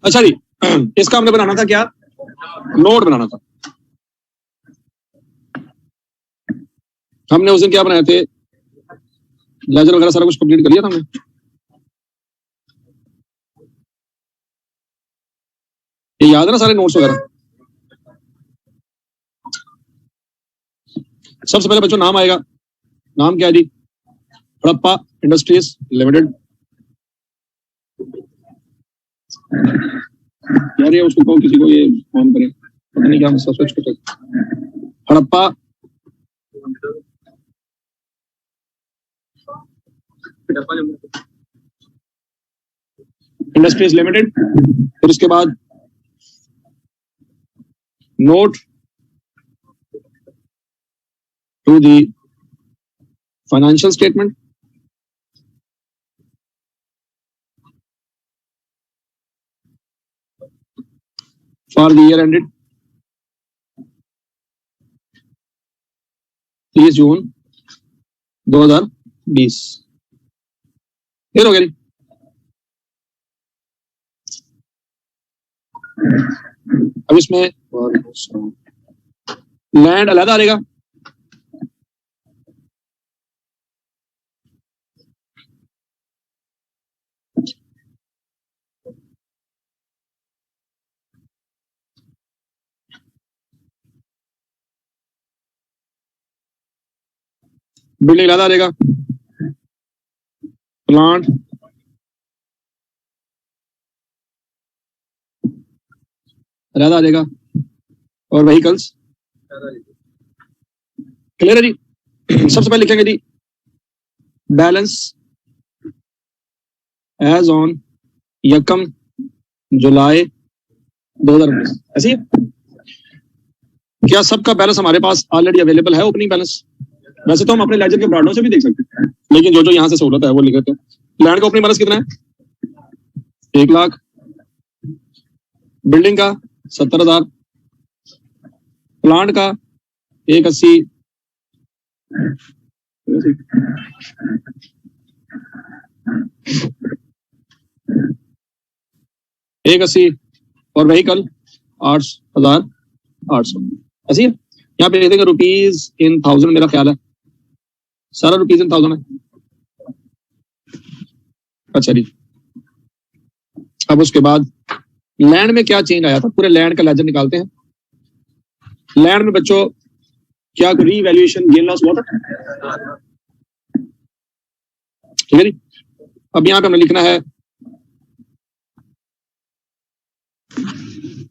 अच्छा जी, इसका हमने बनाना था क्या, नोट बनाना था। हमने उस दिन क्या बनाए थे, लेजर वगैरह सारा कुछ कंप्लीट कर लिया था हमने। ये याद है ना सारे नोट्स वगैरह। सबसे पहले बच्चों नाम आएगा, नाम क्या है जी, हड़प्पा इंडस्ट्रीज लिमिटेड। यार ये उसको किसी को ये फोन करे, पता नहीं क्या मसला, सोच के हड़प्पा इंडस्ट्रीज लिमिटेड। फिर उसके बाद note to the financial statement for the year ended 30 June 2020। फिर हो गया जी। अब इसमें लैंड अलग आ जाएगा, बिल्डिंग अलग आ जाएगा, प्लांट अलग आ जाएगा, और व्हीकल्स। क्लियर है जी। सबसे पहले लिखेंगे जी बैलेंस एज ऑन 1 जुलाई 2019। ऐसे क्या सबका बैलेंस हमारे पास ऑलरेडी अवेलेबल है, ओपनिंग बैलेंस? वैसे तो हम अपने लेजर के ब्रांडों से भी देख सकते हैं, लेकिन जो जो यहाँ से सहूलत है वो लिख देते हैं। लैंड का ओपनिंग बैलेंस कितना है, 1 लाख। बिल्डिंग का 70,000। प्लांट का 180। 180 और व्हीकल 8,800। ऐसी है। यहाँ पे देखेंगे रुपीज इन 1000, मेरा ख्याल है सारा रुपीज इन 1000 है। अच्छा जी, अब उसके बाद लैंड में क्या चेंज आया था, पूरे लैंड का लेजर निकालते हैं। लैंड में बच्चों क्या रीवैल्यूएशन गेन लॉस हुआ था, ठीक है जी। अब यहाँ पे हमें लिखना है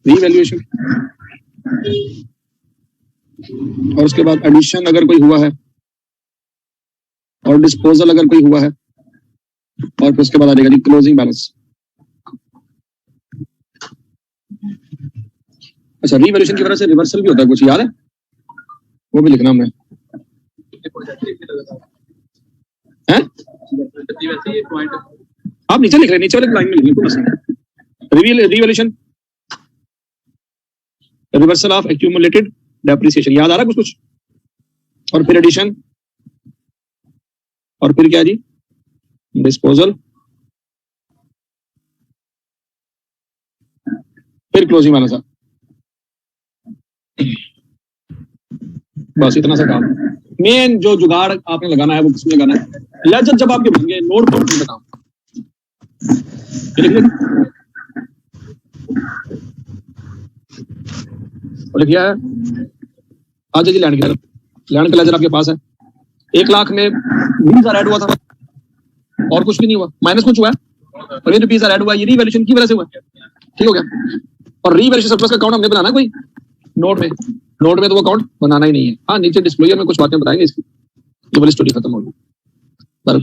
रीवैल्यूएशन, और उसके बाद एडिशन अगर कोई हुआ है, और डिस्पोजल अगर कोई हुआ है, और फिर उसके बाद आ जाएगा जी क्लोजिंग बैलेंस। अच्छा, रीवैल्यूएशन की वजह से रिवर्सल भी होता है कुछ, याद है? वो भी लिखना हमने है? आप नीचे लिख रहे हैं, नीचे वाले लाइन में लिखने को मसला। Revaluation reversal of accumulated depreciation, याद आ रहा कुछ? और फिर एडिशन, और फिर क्या जी, डिस्पोजल, फिर क्लोजिंग बैलेंस। बस इतना सा काम। मेन जो जुगाड़ आपने लगाना है वो किसमें लगाना है, लेजर जब आपके बन गए, नोट कौन सा काम लिखिया है। आज जी लैंड का लेजर आपके पास है। 1 लाख में 20,000 ऐड हुआ था, और कुछ भी नहीं हुआ, माइनस कुछ हुआ है, और ये रुपीज ऐड हुआ, ये रीवैल्यूएशन की वजह से हुआ। ठीक हो गया। और रीवैल्यूएशन सरप्लस का अकाउंट हमने बनाना कोई नोट में तो वो अकाउंट बनाना ही नहीं है। हाँ, नीचे डिस्क्लोजर में कुछ बातें बताएंगे इसकी, ये वाली स्टोरी खत्म होगी। पर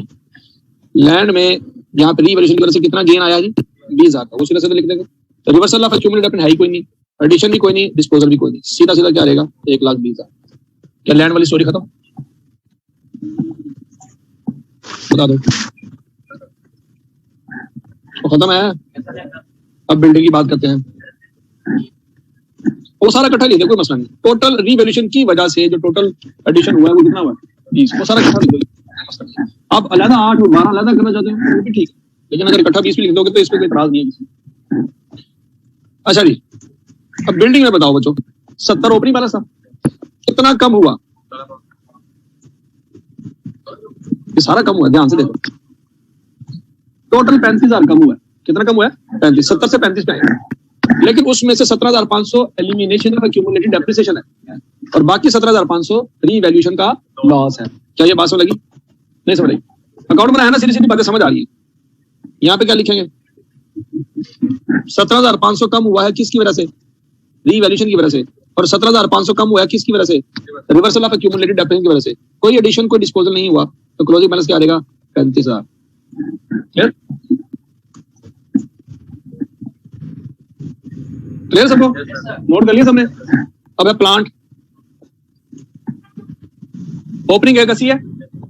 लैंड में यहाँ पे रीवैल्यूएशन की वजह से कितना गेन आया जी, 20,000 का, उसी वजह से लिख देंगे। तो रिवर्सल ऑफ एक्यूमुलेटेड डेप्ट है ही कोई नहीं, एडिशन भी कोई नहीं, डिस्पोजल भी कोई नहीं, सीधा सीधा क्या रहेगा, 1,20,000। क्या लैंड वाली स्टोरी खत्म? बता दो, तो खत्म है। अब बिल्डिंग की बात करते हैं, वो सारा इकट्ठा लिख दे, कोई मसला नहीं। टोटल रीवैल्यूएशन की वजह से जो टोटल एडिशन हुआ है वो कितना हुआ, 20, वो सारा इकट्ठा लिख दो। आप अलग 8 और 12 अलग करना चाहते हैं वो भी ठीक है, लेकिन अगर इकट्ठा 20 भी लिख दोगे तो इस पर कोई इतराज नहीं है किसी। अच्छा जी, अब बिल्डिंग में बताओ बच्चों, 70 ओपनिंग बैलेंस था, कितना कम हुआ? ये सारा कम हुआ, ध्यान से देखो। टोटल 35,000 कम हुआ है। कितना कम हुआ है? 35, 70 से 35 पे आए। लेकिन उसमें से 17,500 एलिमिनेशन ऑफ एक्यूमुलेटेड डेप्रिसिएशन है और बाकी 17,500 रीवैल्यूएशन का लॉस है। क्या ये बात समझ लगी? नहीं समझ लगी? अकाउंट बनाया ना, सीधी सीधी बातें समझ आ रही है। यहाँ पे क्या लिखेंगे? 17,500 कम हुआ है किसकी वजह से? रीवैल्यूएशन की वजह से। और 17,500 कम हुआ है किसकी वजह से? रिवर्सल ऑफ एक्यूमुलेटेड डेप्रिसिएशन की वजह से। कोई एडिशन कोई डिस्पोजल नहीं हुआ, तो क्लोजिंग बैलेंस क्या आ जाएगा? 35,000। क्लियर सबको? नोट कर लिया सबने? अब है प्लांट। ओपनिंग है कैसी है?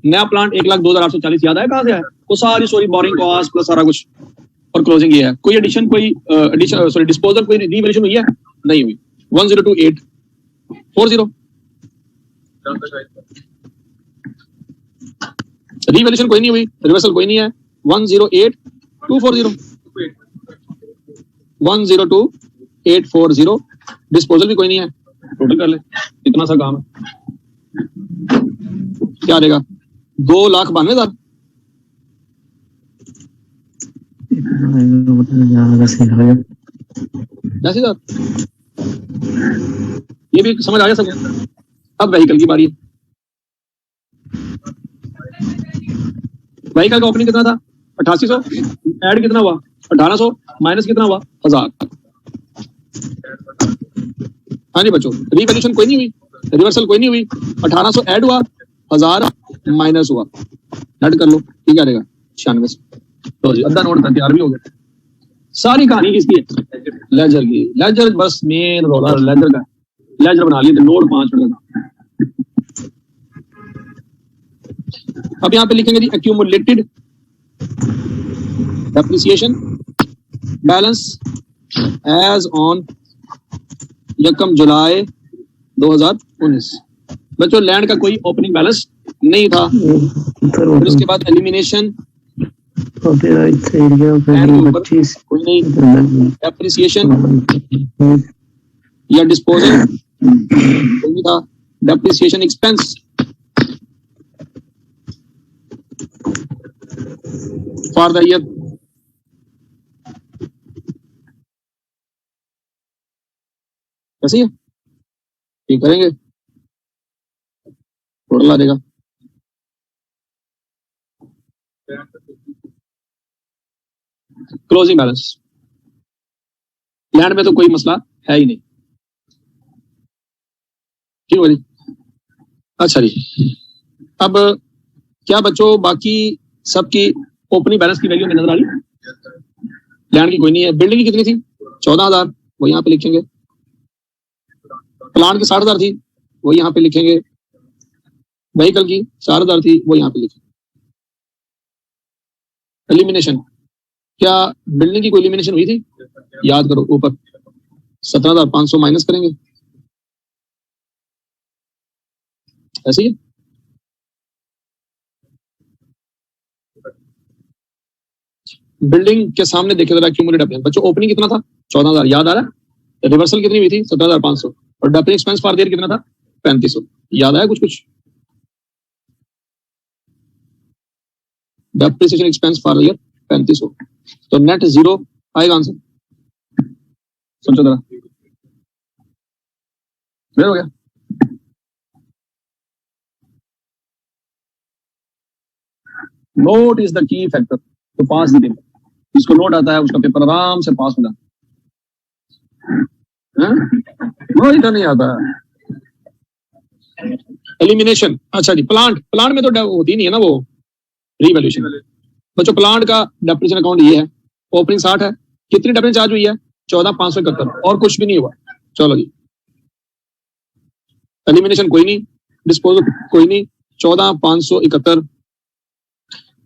नया प्लांट 1,02,840 याद है कहां से है? वो सारी सॉरी बोरिंग कॉस्ट प्लस सारा कुछ, और क्लोजिंग ये है। कोई एडिशन कोई डिस्पोजल कोई रीवैल्यूएशन हुई है? नहीं हुई। 102840 रीवैल्यूएशन कोई नहीं हुई, रिवर्सल कोई नहीं है। 108240 102840 डिस्पोजल भी कोई नहीं है। टोटल कर ले, इतना सा काम है। क्या देगा? 2,92,000। 10,000। ये भी समझ आ गया सब? अब व्हीकल की बारी है। व्हीकल का ओपनिंग कितना था? 8800। ऐड कितना हुआ? 1800 माइनस कितना हुआ? 1000। हाँ जी बच्चों, रीवैल्यूएशन कोई नहीं हुई, रिवर्सल कोई नहीं हुई। 1800 ऐड हुआ, 1000 माइनस हुआ। ऐड कर लो, ठीक आ जाएगा 96। तो जी अद्धा नोट तैयार भी हो गया। सारी कहानी किसकी है? लेजर की। लेजर बस मेन रोलर लेजर का। लेजर बना लिए, नोट 5 मिनट का। अब यहाँ पे लिखेंगे G accumulated depreciation balance as on 1 July 2019। बच्चों लैंड का कोई ओपनिंग बैलेंस नहीं था। फिर उसके बाद एलिमिनेशन कोई नहीं, डेप्रिसिएशन या डिस्पोजल कोई नहीं था। Depreciation expense for the year कैसी है? ठीक करेंगे, टोटल आ जाएगा। क्लोजिंग बैलेंस लैंड में तो कोई मसला है ही नहीं। ठीक है जी। अच्छा जी, अब क्या बच्चों बाकी सबकी ओपनिंग बैलेंस की वैल्यू नजर आ रही? लैंड की कोई नहीं है। बिल्डिंग की कितनी थी? 14,000, वो यहाँ पे लिखेंगे। प्लांट की 60,000 थी, वो यहाँ पे लिखेंगे। व्हीकल की 4,000 थी, वो यहाँ पे लिखेंगे। एलिमिनेशन, क्या बिल्डिंग की कोई एलिमिनेशन हुई थी? याद करो, ऊपर 17,500 माइनस करेंगे, ऐसे ही। बिल्डिंग के सामने देखे जरा क्यूमुलेटेड डेप्रिसिएशन। बच्चों ओपनिंग कितना था? 14,000 याद आ रहा है? रिवर्सल कितनी हुई थी? 17,500। और डेप्रिसिएशन एक्सपेंस फॉर ईयर कितना था? 3500। याद आया कुछ कुछ? डेप्रिसिएशन एक्सपेंस फॉर ईयर 3500, तो नेट 0 आएगा आंसर। सोचो जरा, क्लियर हो गया? Note is the key factor तो पास द पेपर। जिसको नोट आता है उसका पेपर आराम से पास हो जाता है। वो इधर नहीं आता है। एलिमिनेशन, अच्छा जी, प्लांट में तो होती नहीं है ना वो रीवैल्यूएशन। बच्चों प्लांट का डेप्रिसिएशन अकाउंट ये है। ओपनिंग 60 है, कितनी डेप्रिसिएशन चार्ज हुई है? 14,571, और कुछ भी नहीं हुआ। चलो जी, एलिमिनेशन कोई नहीं, डिस्पोजल कोई नहीं। 14,571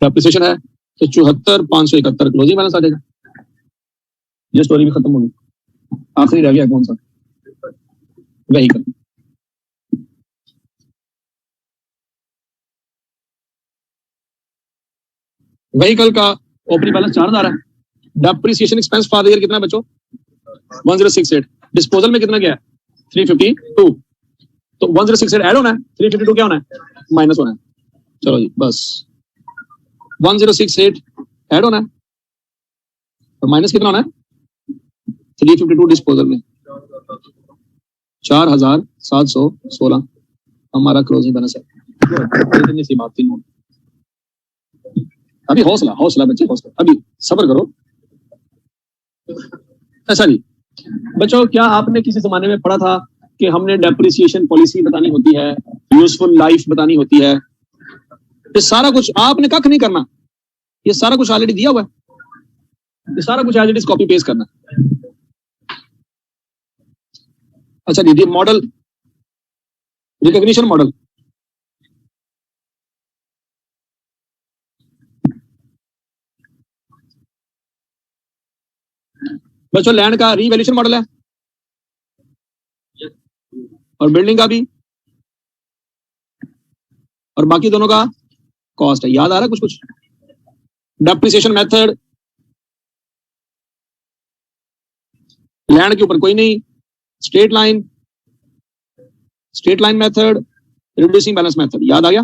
डेप्रिसिएशन है, तो 74,571 क्लोजिंग बैलेंस आ जाएगा। ये स्टोरी भी खत्म होगी। आखिरी रह गया कौन सा? व्हीकल। व्हीकल का ओपनिंग बैलेंस 4,000 है। Depreciation expense for the year कितना है बच्चों? 1068। डिस्पोजल में कितना गया है 352, तो 1068 ऐड होना है, 352 क्या होना है माइनस होना है। चलो जी बस 1068 ऐड होना है और माइनस कितना होना है 352 डिस्पोजल में 4716 हमारा क्लोजिंग बैलेंस है। इतनी सी बात थी। अभी हौसला हौसला बच्चे हौसला, अभी सब्र करो। ऐसा नहीं बच्चों, क्या आपने किसी जमाने में पढ़ा था कि हमने डेप्रिसिएशन पॉलिसी बतानी होती है, यूजफुल लाइफ बतानी होती है? ये सारा कुछ आपने कख नहीं करना, ये सारा कुछ ऑलरेडी दिया हुआ है, ये सारा कुछ as it is copy paste करना। अच्छा दीदी, मॉडल रिकॉग्निशन मॉडल, बच्चों लैंड का रीवैल्यूएशन मॉडल है और बिल्डिंग का भी, और बाकी दोनों का कॉस्ट है। याद आ रहा है कुछ कुछ? डेप्रिसिएशन मेथड लैंड के ऊपर कोई नहीं, straight line method, reducing balance method, याद आ गया।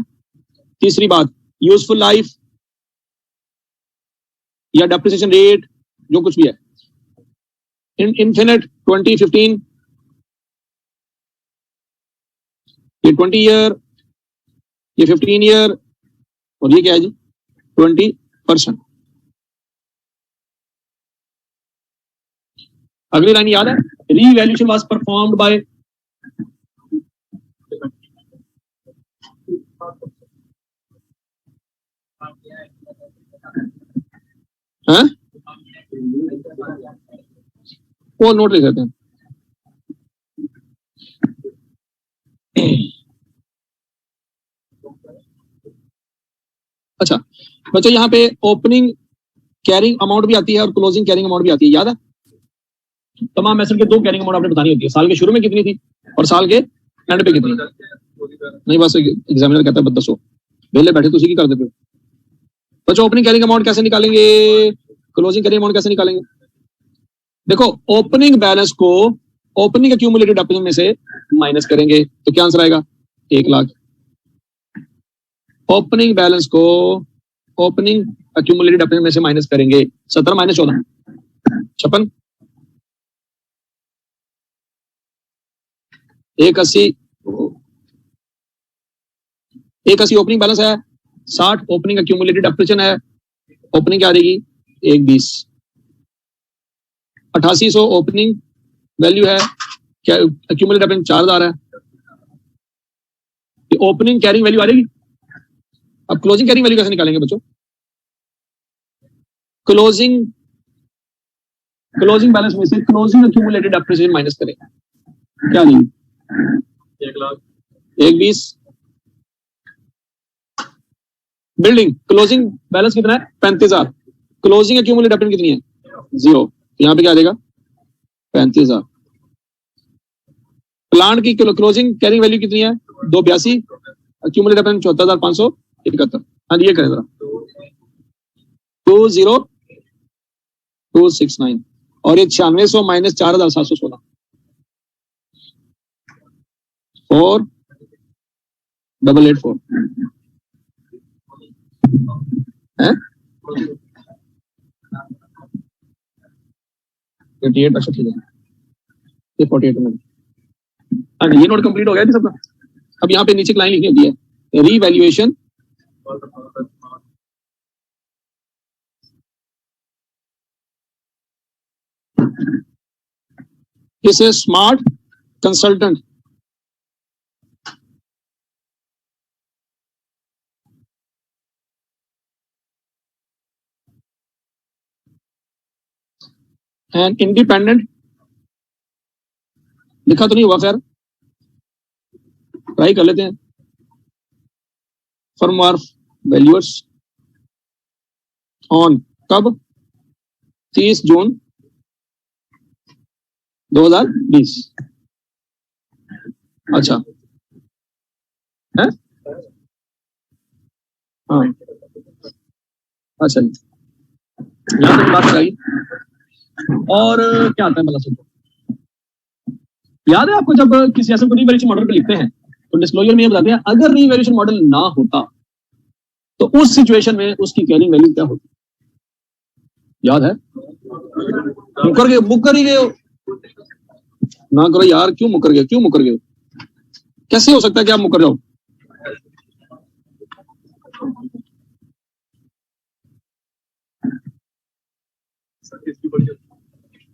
तीसरी बात यूजफुल लाइफ या डेप्रिसिएशन रेट जो कुछ भी है, इन्फिनिट 2015, ये 20 ईयर, ये 15 ईयर, और ये क्या है जी 20%। अगली लाइन याद है, रीवैल्यूएशन वाज परफॉर्म्ड बाय वो नोट लिख देते हैं। अच्छा बच्चों, यहाँ पे ओपनिंग कैरिंग अमाउंट भी आती है और क्लोजिंग कैरिंग अमाउंट भी आती है, याद है? तमाम एसेट के दो कैरिंग अमाउंट आपने बतानी होती है, साल के शुरू में कितनी थी और साल के एंड पे कितनी। नहीं बस एग्जामिनर कहता है बस दसो, पहले बैठे तो उसी की कर देते हो। बच्चों ओपनिंग कैरिंग अमाउंट कैसे निकालेंगे, क्लोजिंग कैरिंग अमाउंट कैसे निकालेंगे? देखो ओपनिंग बैलेंस को ओपनिंग एक्यूमुलेटेड डेप्रिसिएशन में से माइनस करेंगे तो क्या आंसर आएगा 1 लाख। ओपनिंग बैलेंस को ओपनिंग एक्यूमुलेटेड डेप्रिसिएशन में से माइनस करेंगे 17 माइनस 14 56, 180 ओपनिंग बैलेंस है, 60 ओपनिंग एक्यूमुलेटेड डेप्रिसिएशन है, ओपनिंग क्या आ जाएगी 120, 8800 ओपनिंग वैल्यू है, क्या एक्यूमुलेटेड डेप्रिसिएशन 4000 है, ये ओपनिंग कैरिंग वैल्यू आ जाएगी। अब क्लोजिंग कैरिंग वैल्यू कैसे निकालेंगे बच्चों? क्लोजिंग बैलेंस में से क्लोजिंग एक्यूमुलेटेड डेप्रिसिएशन माइनस करेंगे, क्या नहीं 1 लाख 120। बिल्डिंग क्लोजिंग बैलेंस कितना है 35,000, क्लोजिंग एक्यूमुलेटेड डेप्रिसिएशन कितनी है 0, तो यहाँ पे क्या आ जाएगा 35,000। प्लांट की क्लोजिंग कैरिंग वैल्यू कितनी है 282, एक्यूमुलेटेड डेप्रिसिएशन 74,571। हाँ ये करें जरा 20269 और ये 9600 माइनस 4716 4884 है 58। अच्छा ठीक है, ये 48 में। हाँ ये नोट कंप्लीट हो गया सबका। अब यहाँ पे नीचे लाइन लिखनी होती है revaluation is a smart consultant and independent, लिखा तो नहीं हुआ, खैर ट्राई कर लेते हैं। फर्म आर वैल्यूअर्स ऑन कब 30 जून 2020। अच्छा है हाँ अच्छा, यहाँ तो बात आई और क्या आता है भला सोचो। याद है आपको जब किसी एसेट को रीवैल्यूएशन मॉडल पे लिखते हैं तो डिस्क्लोजर में ये बताते हैं अगर रीवैल्यूएशन मॉडल ना होता तो उस सिचुएशन में उसकी कैरिंग वैल्यू क्या होती। याद है? मुकर ही गए हो ना करो यार, क्यों मुकर गए? कैसे हो सकता है कि आप मुकर जाओ?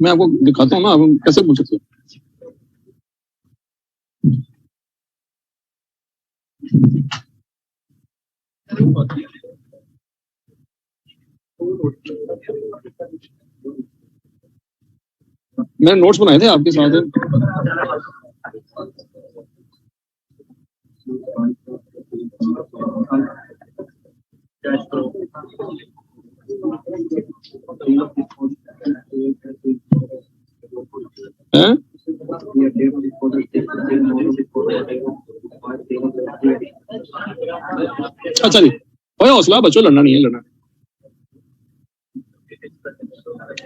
मैं आपको दिखाता हूँ ना, आप कैसे पूछ सकते हो। मैंने नोट्स बनाए थे आपके साथ। हैं? अच्छा जी, हौसला बच्चों, लड़ना नहीं है, लड़ना।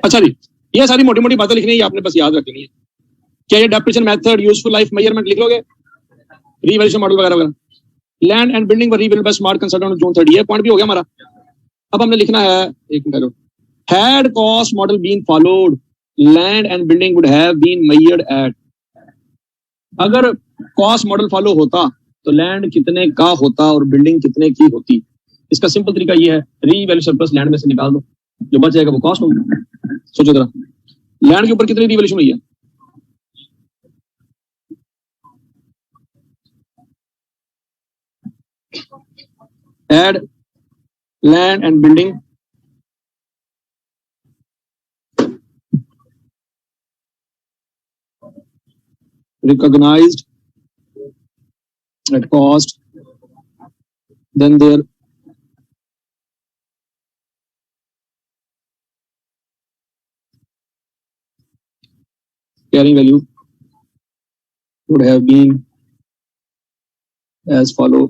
अच्छा जी, ये सारी मोटी मोटी बातें लिखनी है, आपने बस याद रखनी है। क्या ये depreciation method, useful life measurement लिख लोगे, रीवैल्यूएशन मॉडल वगैरह वगैरह। Land and building were rebuild by smart consultant on June 30। ये पॉइंट भी हो गया हमारा। अब हमने लिखना है, एक minute, had cost model been followed land and building would have been measured at. अगर कॉस्ट मॉडल फॉलो होता तो लैंड कितने का होता और बिल्डिंग कितने की होती। इसका सिंपल तरीका ये है, रीवैल्यू सरप्लस लैंड में से निकाल दो, जो बच जाएगा वो कॉस्ट होगी। सोचो जरा, लैंड के ऊपर कितनी रीवैल्यूएशन हुई है? Had land and building recognized at cost, then their carrying value would have been as follow।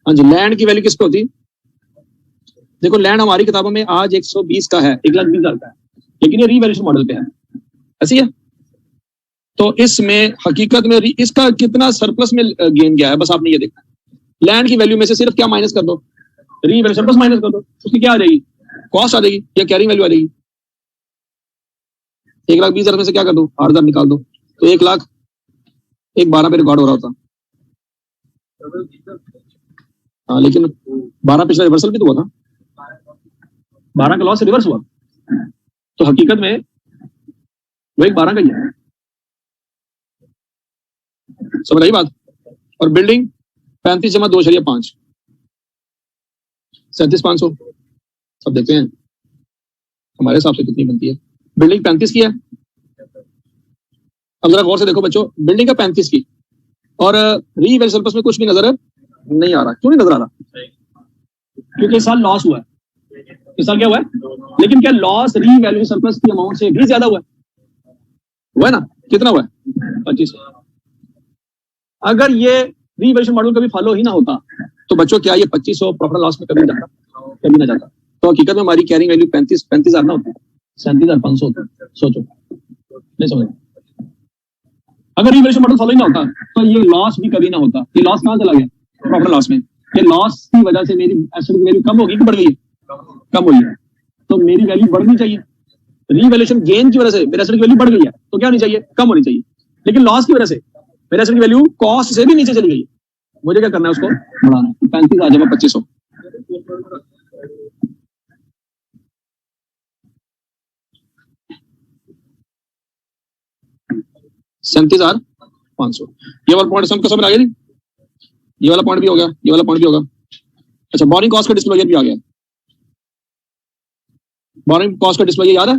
हाँ जी, लैंड की वैल्यू किस पे होती? देखो, लैंड हमारी किताबों में आज 120 का है, 1,20,000 का है, लेकिन ये रीवैल्यूएशन मॉडल पे है, ऐसी है। तो इसमें हकीकत में इसका कितना सरप्लस में गेन गया है, बस आपने ये देखना है। लैंड की वैल्यू में से सिर्फ क्या माइनस कर दो, रीवैल्यू सरप्लस माइनस कर दो, उसकी क्या आ जाएगी? कॉस्ट आ जाएगी या कैरिंग वैल्यू आ जाएगी। 1,20,000 में से क्या कर दो, 8,000 निकाल दो, तो 1 लाख 1,12 पे रिकॉर्ड हो रहा होता। हाँ, लेकिन 12 पिछला रिवर्सल भी तो हुआ था, 12 का लॉस रिवर्स हुआ, तो हकीकत में वो 1,12 का ही है। समझ आई बात? और बिल्डिंग 35 जमा 2,5 37,500। सब देखते हैं हमारे हिसाब से कितनी बनती है। बिल्डिंग 35 की है। अब जरा गौर से देखो बच्चों, बिल्डिंग का 35 की और रीवैल्यू सरप्लस में कुछ भी नजर नहीं आ रहा। क्यों नहीं नजर आ रहा? क्योंकि इस साल लॉस हुआ है। इस साल क्या हुआ है? लेकिन क्या लॉस रीवैल्यू सरप्लस की अमाउंट से भी ज्यादा हुआ है ना? कितना हुआ है? 25। अगर ये रीवैल्यूएशन मॉडल कभी फॉलो ही ना होता तो बच्चों क्या ये 2500 प्रॉफिट लॉस में कभी ना जाता। तो हकीकत में हमारी कैरिंग वैल्यू 35,000 ना होती, 37,500 होती। सोचो, नहीं समझ? अगर रीवैल्यूएशन मॉडल फॉलो ही ना होता तो ये लॉस भी कभी ना होता। ये लॉस कहां चला गया? प्रॉफिट लॉस में। ये लॉस की वजह से मेरी एसेट की वैल्यू कम होगी कि बढ़ गई है? कम हुई है, तो मेरी वैल्यू बढ़नी चाहिए। रीवैल्यूएशन गेन की वजह से मेरी एसेट की वैल्यू बढ़ गई है, तो क्या होनी चाहिए? कम होनी चाहिए। लेकिन लॉस की वजह से मेरे एसेट की वैल्यू कॉस्ट से भी नीचे चली गई। मुझे क्या करना है? उसको बढ़ाना। 35 आ जाएगा 2500। 37,500। ये वाला पॉइंट सबको समझ आ गया जी? ये वाला पॉइंट भी हो गया, ये वाला पॉइंट भी होगा। अच्छा, बोरिंग कॉस्ट का डिस्क्लोजर भी आ गया। बोरिंग कॉस्ट का डिस्क्लोजर याद है?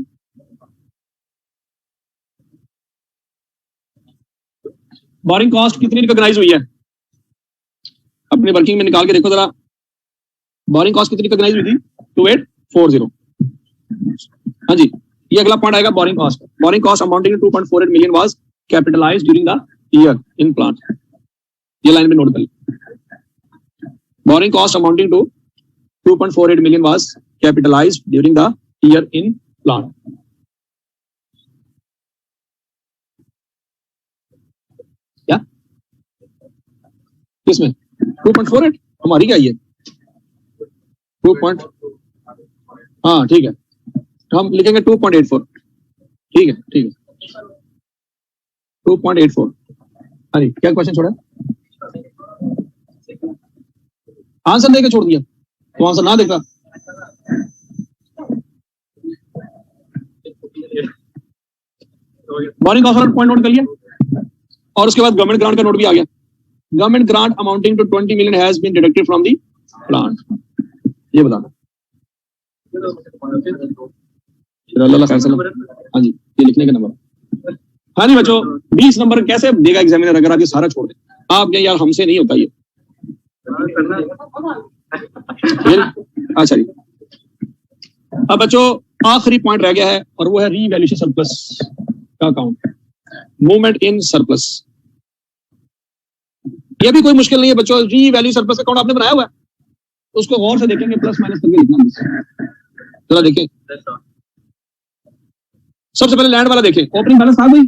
बोरिंग कॉस्ट कितनी रिकॉग्नाइज हुई है? अपनी वर्किंग में निकाल के देखो जरा, बोरिंग कॉस्ट कितनी रिकॉग्नाइज हुई थी? 2840। हाँ जी, ये अगला पॉइंट आएगा, borrowing cost. Borrowing cost amounting to 2.48 million was capitalized during the year in plant. ये लाइन में नोट कर ली। Borrowing cost amounting to 2.48 million was capitalized during the year in plant. क्या किसमें 2.48 हमारी क्या ये 2. हाँ ठीक है, हम लिखेंगे 2.84। ठीक है 2.84। हाँ जी, क्या क्वेश्चन छोड़ा? आंसर देके छोड़ दिया, तो आंसर ना देखा। बोरिंग कॉस्ट पॉइंट नोट कर लिया, और उसके बाद गवर्नमेंट ग्रांट का नोट भी आ गया। Government grant amounting to 20 million has been deducted from the plant. ये बताना। हाँ जी, ये लिखने का नंबर। हाँ जी बच्चों, 20 नंबर कैसे देगा एग्जामिनर अगर आप ये सारा छोड़ दें? आप क्या यार, हमसे नहीं होता ये। अच्छा जी, अब बच्चों आखिरी पॉइंट रह गया है, और वो है रीवैल्यूएशन सरप्लस का अकाउंट, मूवमेंट इन सरप्लस। ये भी कोई मुश्किल नहीं है बच्चों, रीवैल्यू सरप्लस अकाउंट आपने बनाया हुआ है, उसको गौर से देखेंगे, प्लस माइनस करके लिखना। चलो देखें, सबसे पहले लैंड वाला देखें, ओपनिंग बैलेंस आ गई,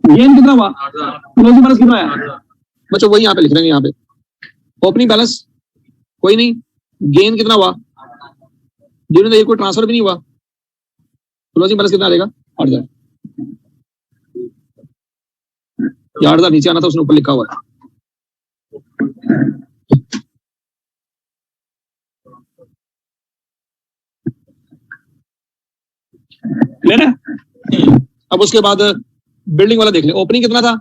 गेन कितना हुआ, क्लोजिंग बैलेंस कितना आया बच्चों, वही यहाँ पे लिख देंगे। यहाँ पे ओपनिंग बैलेंस कोई नहीं, गेन कितना हुआ, ड्यूरिंग द ईयर कोई ट्रांसफर भी नहीं हुआ, क्लोजिंग बैलेंस कितना आ जाएगा 8,000। 8,000 नीचे आना था, उसने ऊपर लिखा हुआ है। क्लियर है? अब उसके बाद बिल्डिंग वाला देख ले, ओपनिंग कितना था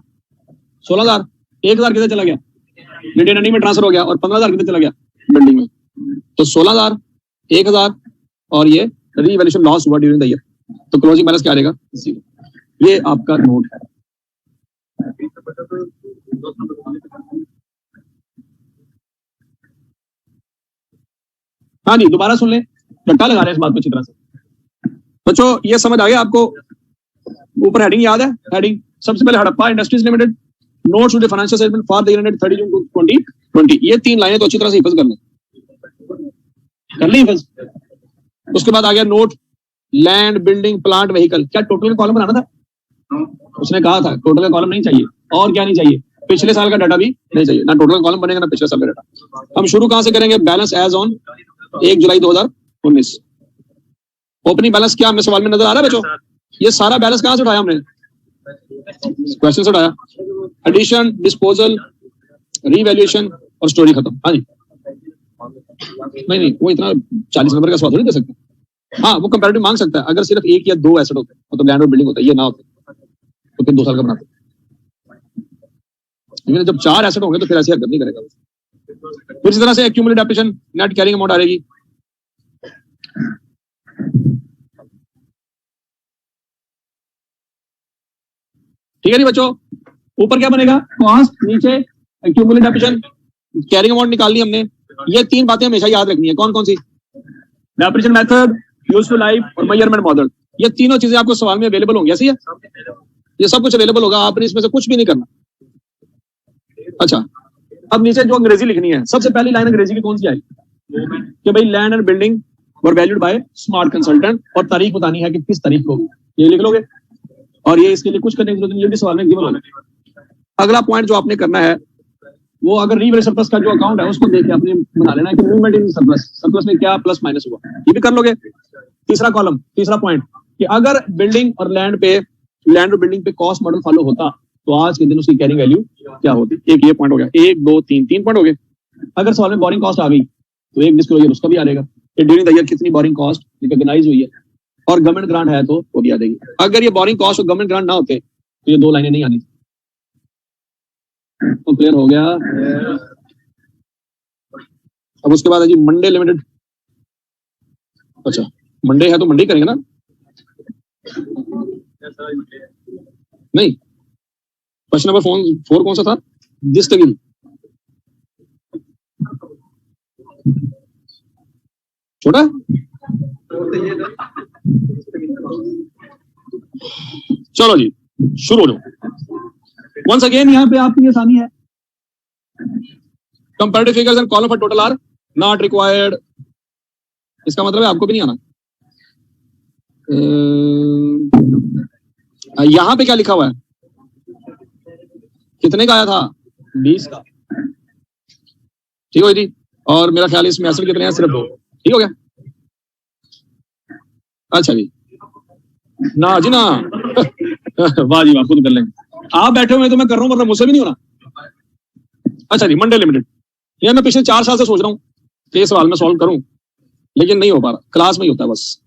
16,000, 1,000 किधर चला गया, रिटेन अर्निंग में ट्रांसफर हो गया, और 15,000 किधर चला गया बिल्डिंग में। तो 16,000, 1,000 और ये रीवैल्यूएशन लॉस हुआ ड्यूरिंग द ईयर, तो क्लोजिंग बैलेंस क्या आ जाएगा 0। ये आपका नोट है। हाँ जी, दोबारा सुन ले, रट्टा लगा रहे हैं इस बात को अच्छी तरह से बच्चों। ये समझ आ गया आपको? ऊपर हेडिंग याद है? हेडिंग सबसे पहले Harappa industries limited notes to the financial statement for the year ended 30 June 2020। ये 3 लाइनें तो अच्छी तरह से हिफज करना, कर ली हिफज। उसके बाद आ गया note land, building, plant, vehicle. क्या टोटल का कॉलम बनाना था? उसने कहा था टोटल का कॉलम नहीं चाहिए, और क्या नहीं चाहिए, पिछले साल का डाटा भी नहीं चाहिए, ना टोटल का कॉलम बनेगा ना पिछले साल का डाटा। हम शुरू कहां से करेंगे? Balance as on 1 July 2019। Opening balance क्या हमें सवाल में नजर आ रहा है बच्चों? ये सारा बैलेंस कहां से उठाया हमने? क्वेश्चन से उठाया। एडिशन, डिस्पोजल, रीवैल्यूएशन और स्टोरी खत्म। हाँ जी, नहीं वो इतना 40 नंबर का सवाल नहीं दे सकते। हाँ, वो कंपैरेटिव मांग सकता है अगर सिर्फ 1 या 2 एसेट होते, मतलब लैंड और बिल्डिंग होता है, ये ना होते तो फिर 2 साल का बनाते। लेकिन जब 4 एसेट होंगे तो फिर ऐसी हरकत नहीं करेगा। फिर इस तरह से accumulated depreciation net carrying amount आ जाएगी। ठीक है जी बच्चों, ऊपर क्या बनेगा? कॉस्ट, नीचे एक्यूमुलेटेड डेप्रिसिएशन, कैरिंग अमाउंट निकालनी हमने। ये 3 बातें हमेशा याद रखनी है। कौन कौन सी? डेप्रिसिएशन मेथड, यूजफुल लाइफ और मेजरमेंट मॉडल। ये तीनों चीजें आपको सवाल में अवेलेबल होंगी। ऐसी है, ये सब कुछ अवेलेबल होगा, आपने इसमें से कुछ भी नहीं करना। अच्छा, अब नीचे जो अंग्रेजी लिखनी है, सबसे पहली लाइन अंग्रेजी की कौन सी आई कि भाई land and building were valued bye smart consultant, और तारीख बतानी है कि किस तारीख को, ये लिख लोगे। और ये इसके लिए कुछ करने की जरूरत नहीं, ये भी सवाल में गिवन होगा। अगला पॉइंट जो आपने करना है वो अगर रीवैल्यू सरप्लस का जो अकाउंट है उसको देख के आपने बना लेना है कि मूवमेंट इन सरप्लस, सरप्लस में क्या प्लस माइनस हुआ, ये भी कर लोगे। तीसरा कॉलम, तीसरा पॉइंट कि अगर बिल्डिंग और लैंड और बिल्डिंग पे कॉस्ट मॉडल फॉलो होता तो आज के दिन उसकी कैरिंग वैल्यू क्या होती। एक ये पॉइंट हो गया, 1 2 3 पॉइंट हो गए। अगर सवाल में बोरिंग कॉस्ट आ गई तो एक डिस्क्लोजर उसका भी आ जाएगा कि ड्यूरिंग द ईयर कितनी बोरिंग कॉस्ट रिकॉग्नाइज हुई है, और गवर्नमेंट ग्रांट है तो वो भी आ जाएगी। अगर ये बोरिंग कॉस्ट और गवर्नमेंट ग्रांट ना होते तो ये 2 लाइनें नहीं आनी। तो क्लियर हो गया। अब उसके बाद है जी मंडे लिमिटेड। अच्छा, मंडे है तो मंडे करेंगे ना? नहीं, क्वेश्चन नंबर 4 कौन सा था? दिस्तगिल। छोटा, चलो जी शुरू हो जाओ। वंस अगेन यहाँ पे आपकी आसानी है। Comparative figures and column for total are not required. इसका मतलब है आपको भी नहीं आना। यहां पे क्या लिखा हुआ है, कितने का आया था, 20 का, ठीक हो जी। और मेरा ख्याल इसमें एसिड कितने हैं, सिर्फ 2, ठीक हो गया। अच्छा जी, ना जी ना वाह जी वाह, खुद कर लेंगे, आप बैठे हुए तो मैं कर रहा हूँ, मतलब मुझसे भी नहीं होना। अच्छा जी, मंडे लिमिटेड, ये मैं पिछले 4 साल से सोच रहा हूँ कि ये सवाल मैं सॉल्व करूं, लेकिन नहीं हो पा रहा, क्लास में ही होता है बस।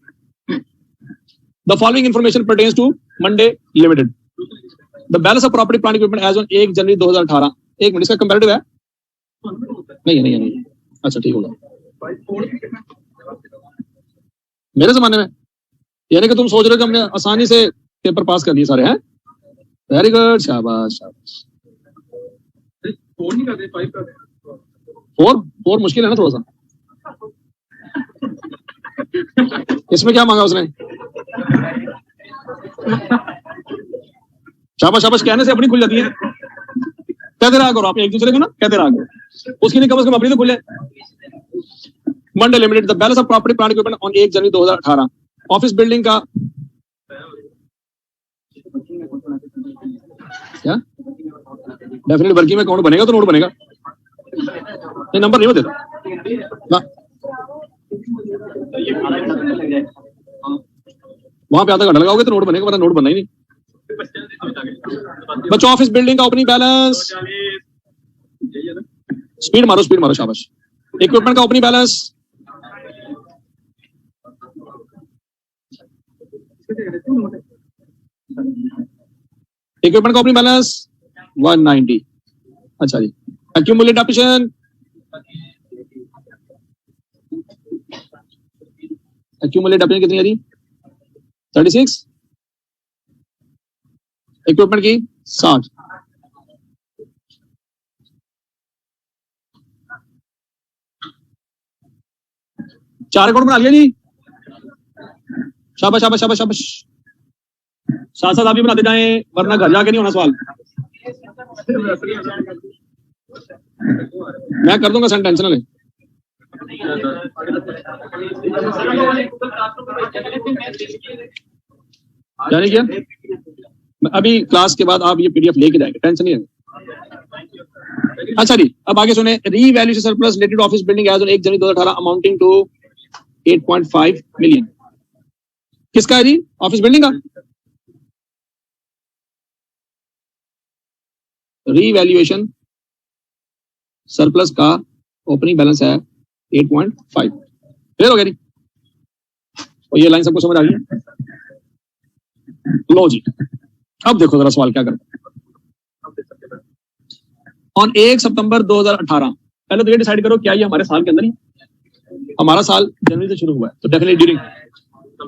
The following information pertains to Monday limited. The balance of property plant equipment as on 1 January 2018। एक मिनट, इसका कंपैरेटिव है, नहीं, अच्छा ठीक होगा। मेरे जमाने में, यानी कि तुम सोच रहे हो कि हमने आसानी से पेपर पास कर दिए सारे हैं, वेरी गुड, शाबाश शाबाश। 4 मुश्किल है ना थोड़ा सा, इसमें क्या मांगा उसने, शाबाश शाबाश, कहने से अपनी खुल जाती है, कहते रहा करो आप एक दूसरे को ना, कहते रहा करो, उसकी नहीं, कम से कम अपनी तो खुले। Monday limited, the balance of property plant equipment on 1 January 2018। Office building का क्या, डेफिनेट वर्किंग में अकाउंट बनेगा तो नोट बनेगा, ये नंबर नहीं देता ना, वहां पे आधा घंटा लगाओगे तो नोट बनेगा, वरना नोट बनना ही नहीं। बच्चों, ऑफिस बिल्डिंग का ओपनिंग बैलेंस, स्पीड मारो शाबाश। इक्विपमेंट का ओपनिंग बैलेंस, इक्विपमेंट का ओपनिंग बैलेंस 190। अच्छा जी, एक्यूमुलेटेड डेप्रिसिएशन, एक्यूमुलेटेड डेप्रिसिएशन कितनी है जी, 36, इक्विपमेंट की 60। चार अकाउंट बना लिया जी, शाबाश शाबाश शाबाश शाबाश, साथ साथ आप भी बनाते जाएं, वरना घर जाके नहीं होना सवाल, मैं कर दूंगा सेंड, टेंशन ना ले। यानी क्या, अभी क्लास के बाद आप ये पीडीएफ लेके जाएंगे, टेंशन नहीं है। अच्छा जी, अब आगे सुने, revaluation surplus related office building as on 1 January 2018 amounting to 8.5 million. किसका है जी, ऑफिस बिल्डिंग का। रीवैल्यूएशन सरप्लस का ओपनिंग बैलेंस है 8.5, क्लियर हो गया जी, और ये लाइन सबको समझ आ गई। लो जी, अब देखो जरा सवाल क्या करता है। ऑन 1 सितंबर 2018, पहले तो ये डिसाइड करो क्या ये हमारे साल के अंदर ही, हमारा साल जनवरी से शुरू हुआ है, तो definitely during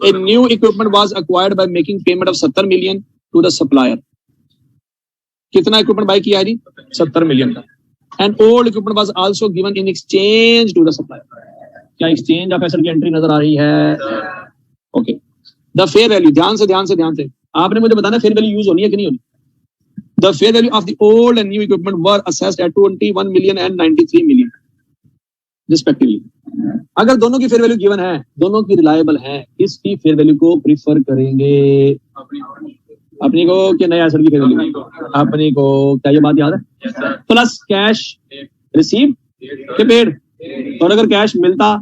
a new equipment was acquired by making payment of 70 million to the supplier. कितना इक्विपमेंट बाय किया है जी, 70 मिलियन का। And old equipment was also given in exchange to the supplier. क्या एक्सचेंज ऑफ एसेट की entry नजर आ रही है, ओके। द फेयर वैल्यू, ध्यान से आपने मुझे बताना फेयर वैल्यू यूज होनी है कि नहीं होनी। The fair value of the old and new equipment were assessed at 21 million and 93 million respectively. अगर दोनों की फेयर वैल्यू गिवन है, दोनों की रिलायबल है, इसकी फेयर वैल्यू को प्रीफर करेंगे अपनी को कि नया एसेट की फेयर वैल्यू अपनी को, क्या ये बात याद है। प्लस कैश रिसीव के पेड, और अगर कैश मिलता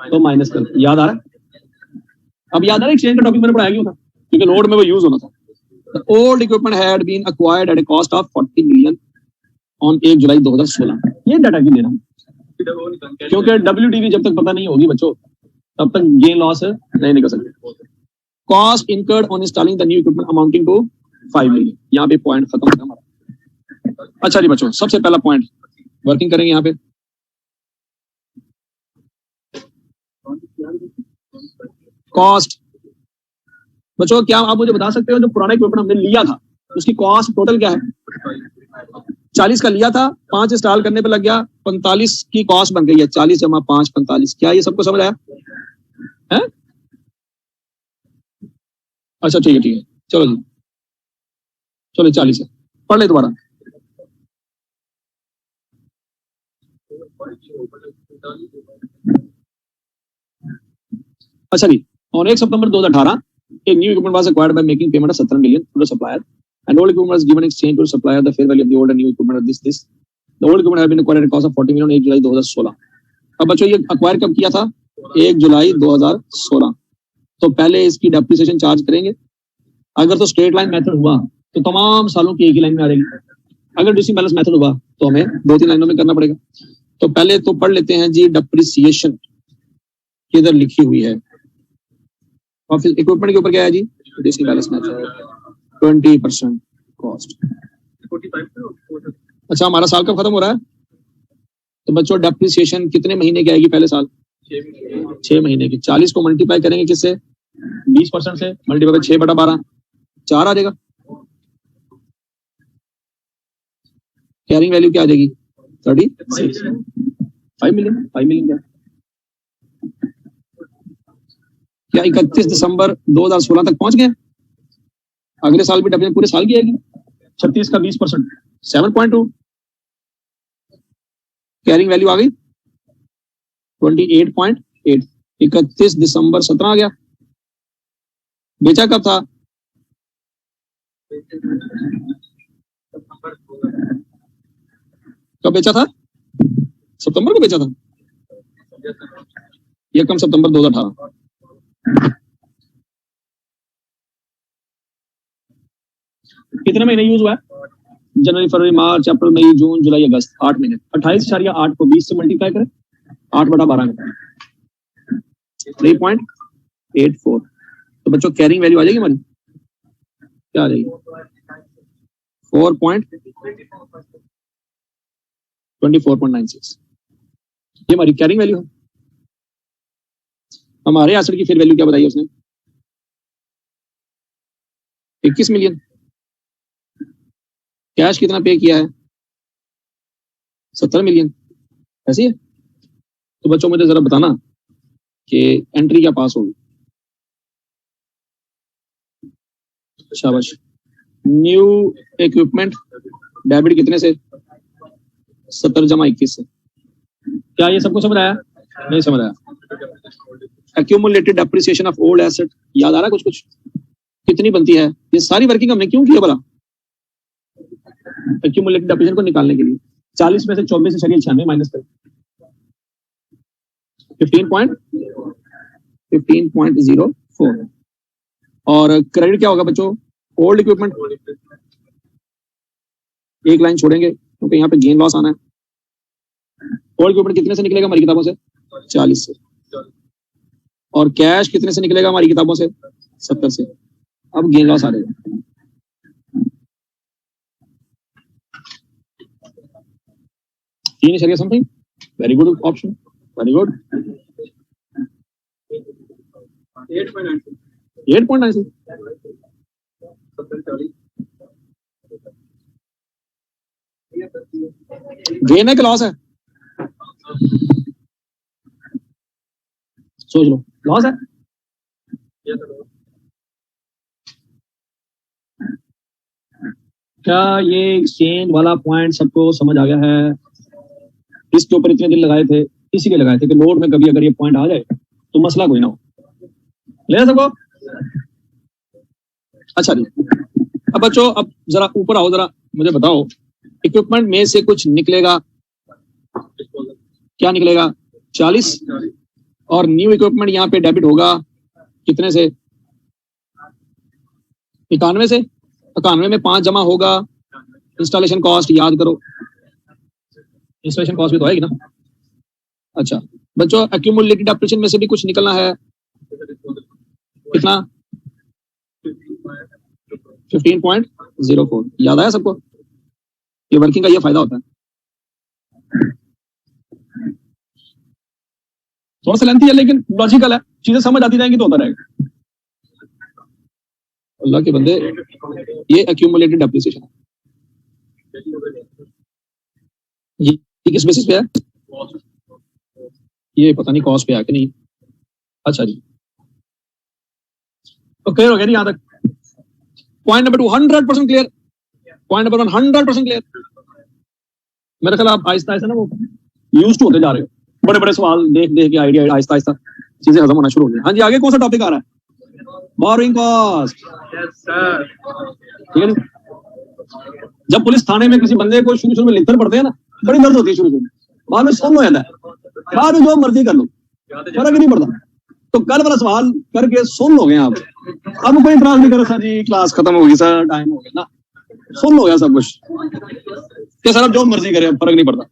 तो माइनस कर, याद आ रहा है, अब याद आ रहा है एक्सचेंज का टॉपिक मैंने पढ़ाया क्यों था, क्योंकि लोड में वो यूज होना था। The old equipment had been acquired at a cost of 40 million on 1 जुलाई 2016। ये डाटा क्यों दे रहा हूं, क्योंकि WDV जब तक पता नहीं होगी बच्चों, तब तक गेन लॉस नहीं निकल सकते। Cost incurred on installing the new equipment amounting to 5 million. यहाँ पे पॉइंट खत्म होगा हमारा। अच्छा जी बच्चों, सबसे पहला पॉइंट वर्किंग करेंगे यहाँ पे, कॉस्ट। बच्चों क्या आप मुझे बता सकते हो जो पुराना इक्विपमेंट हमने लिया था उसकी कॉस्ट टोटल क्या है, 40 का लिया था, 5 इंस्टॉल करने पे लग गया, 45 की कॉस्ट बन गई है, 40 जमा 5 45। क्या ये सबको समझ आया है? अच्छा ठीक है, चलो जी, चलो 40 है, पढ़ ले दोबारा। अच्छा जी, on 1 September 2018 a new equipment was acquired by making payment of 17 million to the supplier and old equipment was given in exchange to the supplier the fair value of the old and new equipment of this the old equipment had been acquired at a cost of 40 million 1 जुलाई 2016। अब बच्चों ये acquire कब किया था? 1 जुलाई 2016। तो पहले इसकी depreciation charge करेंगे। अगर तो स्ट्रेट लाइन मेथड हुआ तो तमाम सालों की एक ही लाइन में आ जाएगी। अगर डिस्टिंक्ट बैलेंस मेथड हुआ तो हमें 2-3 लाइनों में करना पड़ेगा। तो पहले तो पढ़ लेते हैं जी डेप्रिसिएशन किधर लिखी हुई है। और फिर इक्विपमेंट के ऊपर क्या है जी? Distinct balance method 20% cost. अच्छा, हमारा साल कब खत्म हो रहा है? तो बच्चों डेप्रिसिएशन कितने महीने की आएगी पहले साल? 6 महीने की। 40 को मल्टीप्लाई करेंगे किससे? 20% से। मल्टीप्लाई 6/12 4 आ जाएगा। कैरिंग वैल्यू क्या आ जाएगी? 36। 5 मिलियन क्या 31 दिसंबर 2016 तक पहुंच गए? अगले साल भी डेप्रिसिएशन पूरे साल की आएगी। 36 का 20% 7.2। कैरिंग वैल्यू आ गई 28.8। 31 दिसंबर 17 आ गया। बेचा कब था? कब बेचा था? सितंबर को बेचा था। ये कम सितंबर 2018। कितने महीने यूज हुआ है? जनवरी, फरवरी, मार्च, अप्रैल, मई, जून, जुलाई, अगस्त। 8 महीने। 28.8 को 20 से मल्टीप्लाई करें 8/12 में 3.84। तो बच्चों कैरिंग वैल्यू आ जाएगी हमारी, क्या आ जाएगी? 24.96। ये हमारी कैरिंग वैल्यू है। हमारे एसेट की फिर वैल्यू क्या बताई उसने? 21 मिलियन। कैश कितना पे किया है? 70 मिलियन। ऐसी है? तो बच्चों मुझे जरा बताना कि एंट्री क्या पास होगी। शाबाश। न्यू इक्विपमेंट डेबिट कितने से? 70 जमा 21 से। क्या ये सबको समझ आया? नहीं समझ आया। Accumulated depreciation of old asset याद आ रहा है कुछ कुछ? कितनी बनती है? ये सारी वर्किंग हमने क्यों की है भला? एक्यूमुलेटेड डेप्रिसिएशन को निकालने के लिए 40 में से 24 से 96 माइनस करें 15.04। और क्रेडिट क्या होगा बच्चों? Old equipment. एक लाइन छोड़ेंगे क्योंकि यहाँ पे गेन लॉस आना है। ओल्ड इक्विपमेंट कितने से निकलेगा हमारी किताबों से? 40 से। और कैश कितने से निकलेगा हमारी किताबों से? 70 से। अब गेन लॉस आ जाएगा। Something very good option, very good. 8.96। Gain है कि लॉस है? सोच लो। लॉस है। क्या ये एक्सचेंज वाला पॉइंट सबको समझ आ गया है? इसके ऊपर इतने दिन लगाए थे, इसी के लगाए थे कि नोट में कभी अगर ये पॉइंट आ जाए तो मसला कोई ना हो। ले सको? अच्छा जी। अब बच्चों अब जरा ऊपर आओ, जरा मुझे बताओ इक्विपमेंट में से कुछ निकलेगा। क्या निकलेगा? 40। और न्यू इक्विपमेंट यहाँ पे डेबिट होगा कितने से? 91 से। 91 में 5 जमा होगा इंस्टॉलेशन कॉस्ट। याद करो, इंस्टॉलेशन कॉस्ट भी तो आएगी ना। अच्छा बच्चों, एक्यूमुलेटेड डेप्रिसिएशन में से भी कुछ निकलना है। कितना? 15.04। याद आया सबको? ये वर्किंग का ये फायदा होता है। थोड़ा सा लेंथी है लेकिन लॉजिकल है, चीजें समझ आती जाएंगी तो होता रहेगा। अल्लाह के बंदे, ये एक्यूमुलेटेड डेप्रिसिएशन ये किस बेसिस पे है? ये पता नहीं कॉस्ट पे है कि नहीं। अच्छा जी, तो क्लियर हो गया नहीं यहाँ तक? Point number 2 100% clear. Point number 1 100% clear. मेरे ख्याल आप आहिस्ता आहिस्ता ना वो यूज टू होते जा रहे हो। बड़े बड़े सवाल देख देख के आइडिया आहिस्ता आहिस्ता चीजें हजम होना शुरू हो गई। हाँ जी, आगे कौन सा टॉपिक आ रहा है? Boring cost. ठीक है जी। जब पुलिस थाने में किसी बंदे को शुरू में लिखकर पड़ते हैं ना, बड़ी दर्द होती है शुरू में, बाद में सुन हो जाता है, बाद में जो मर्जी कर लो, फर्क ही नहीं पड़ता। तो कल वाला सवाल करके सुन लोगे आप, अब कोई इतराज नहीं करो सर जी क्लास खत्म होगी सर, टाइम हो गया ना, सुन लो यार सब कुछ कि सर अब जो मर्जी करे, फर्क नहीं पड़ता।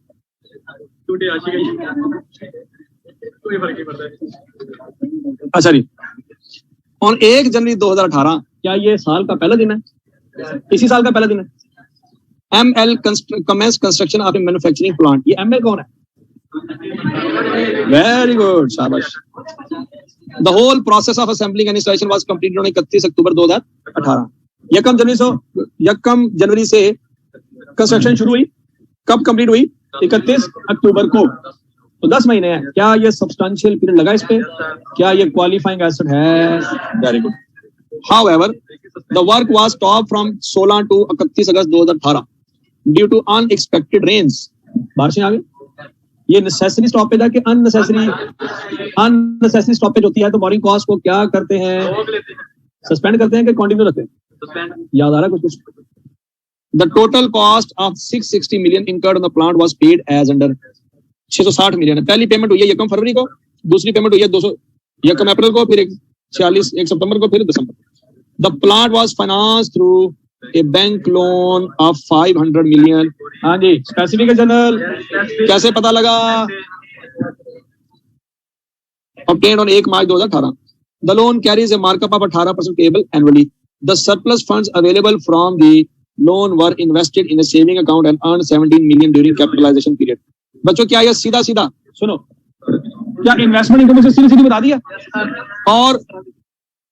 अच्छा जी, और 1 जनवरी 2018 क्या ये साल का पहला दिन है? इसी साल का पहला दिन है। ML commence construction of a manufacturing plant. ये ML कौन है? वेरी गुड, शाबाश। The whole process of assembling and installation was completed on 31 October 2018। यकम जनवरी से कंस्ट्रक्शन शुरू हुई, कब कंप्लीट हुई? 31 अक्टूबर को। तो 10 महीने हैं। क्या ये सब्सटेंशियल पीरियड लगा इस पे? क्या ये क्वालिफाइंग एसेट है? Very good. However the work was stop from 16 to 31 August 2018 due to unexpected rains. बारिशें आ गई। ये नेसेसरी स्टॉपेज है कि अननेसेसरी? अननेसेसरी स्टॉपेज होती है तो बोरिंग कॉस्ट को क्या करते हैं? सस्पेंड करते हैं कि कंटिन्यू रखते हैं? याद आ रहा है कुछ? The total cost of 660 million incurred on the plant was paid as under 660 million है। पहली पेमेंट हुई है 1 फरवरी को, दूसरी पेमेंट हुई है 1 अप्रैल को, फिर 1 सितंबर को, फिर दिसंबर। The plant was financed through a bank loan of 500 million। हाँ जी, स्पेसिफिक जनरल कैसे पता लगा? Obtained on 1 March 2018। The loan carries a markup of 18% payable annually। The surplus funds available from the loan were invested in a saving account and earned 17 million during capitalization period। बच्चों क्या ये सीधा सीधा सुनो, क्या इन्वेस्टमेंट इनकम से सीधी सीधी बता दिया? और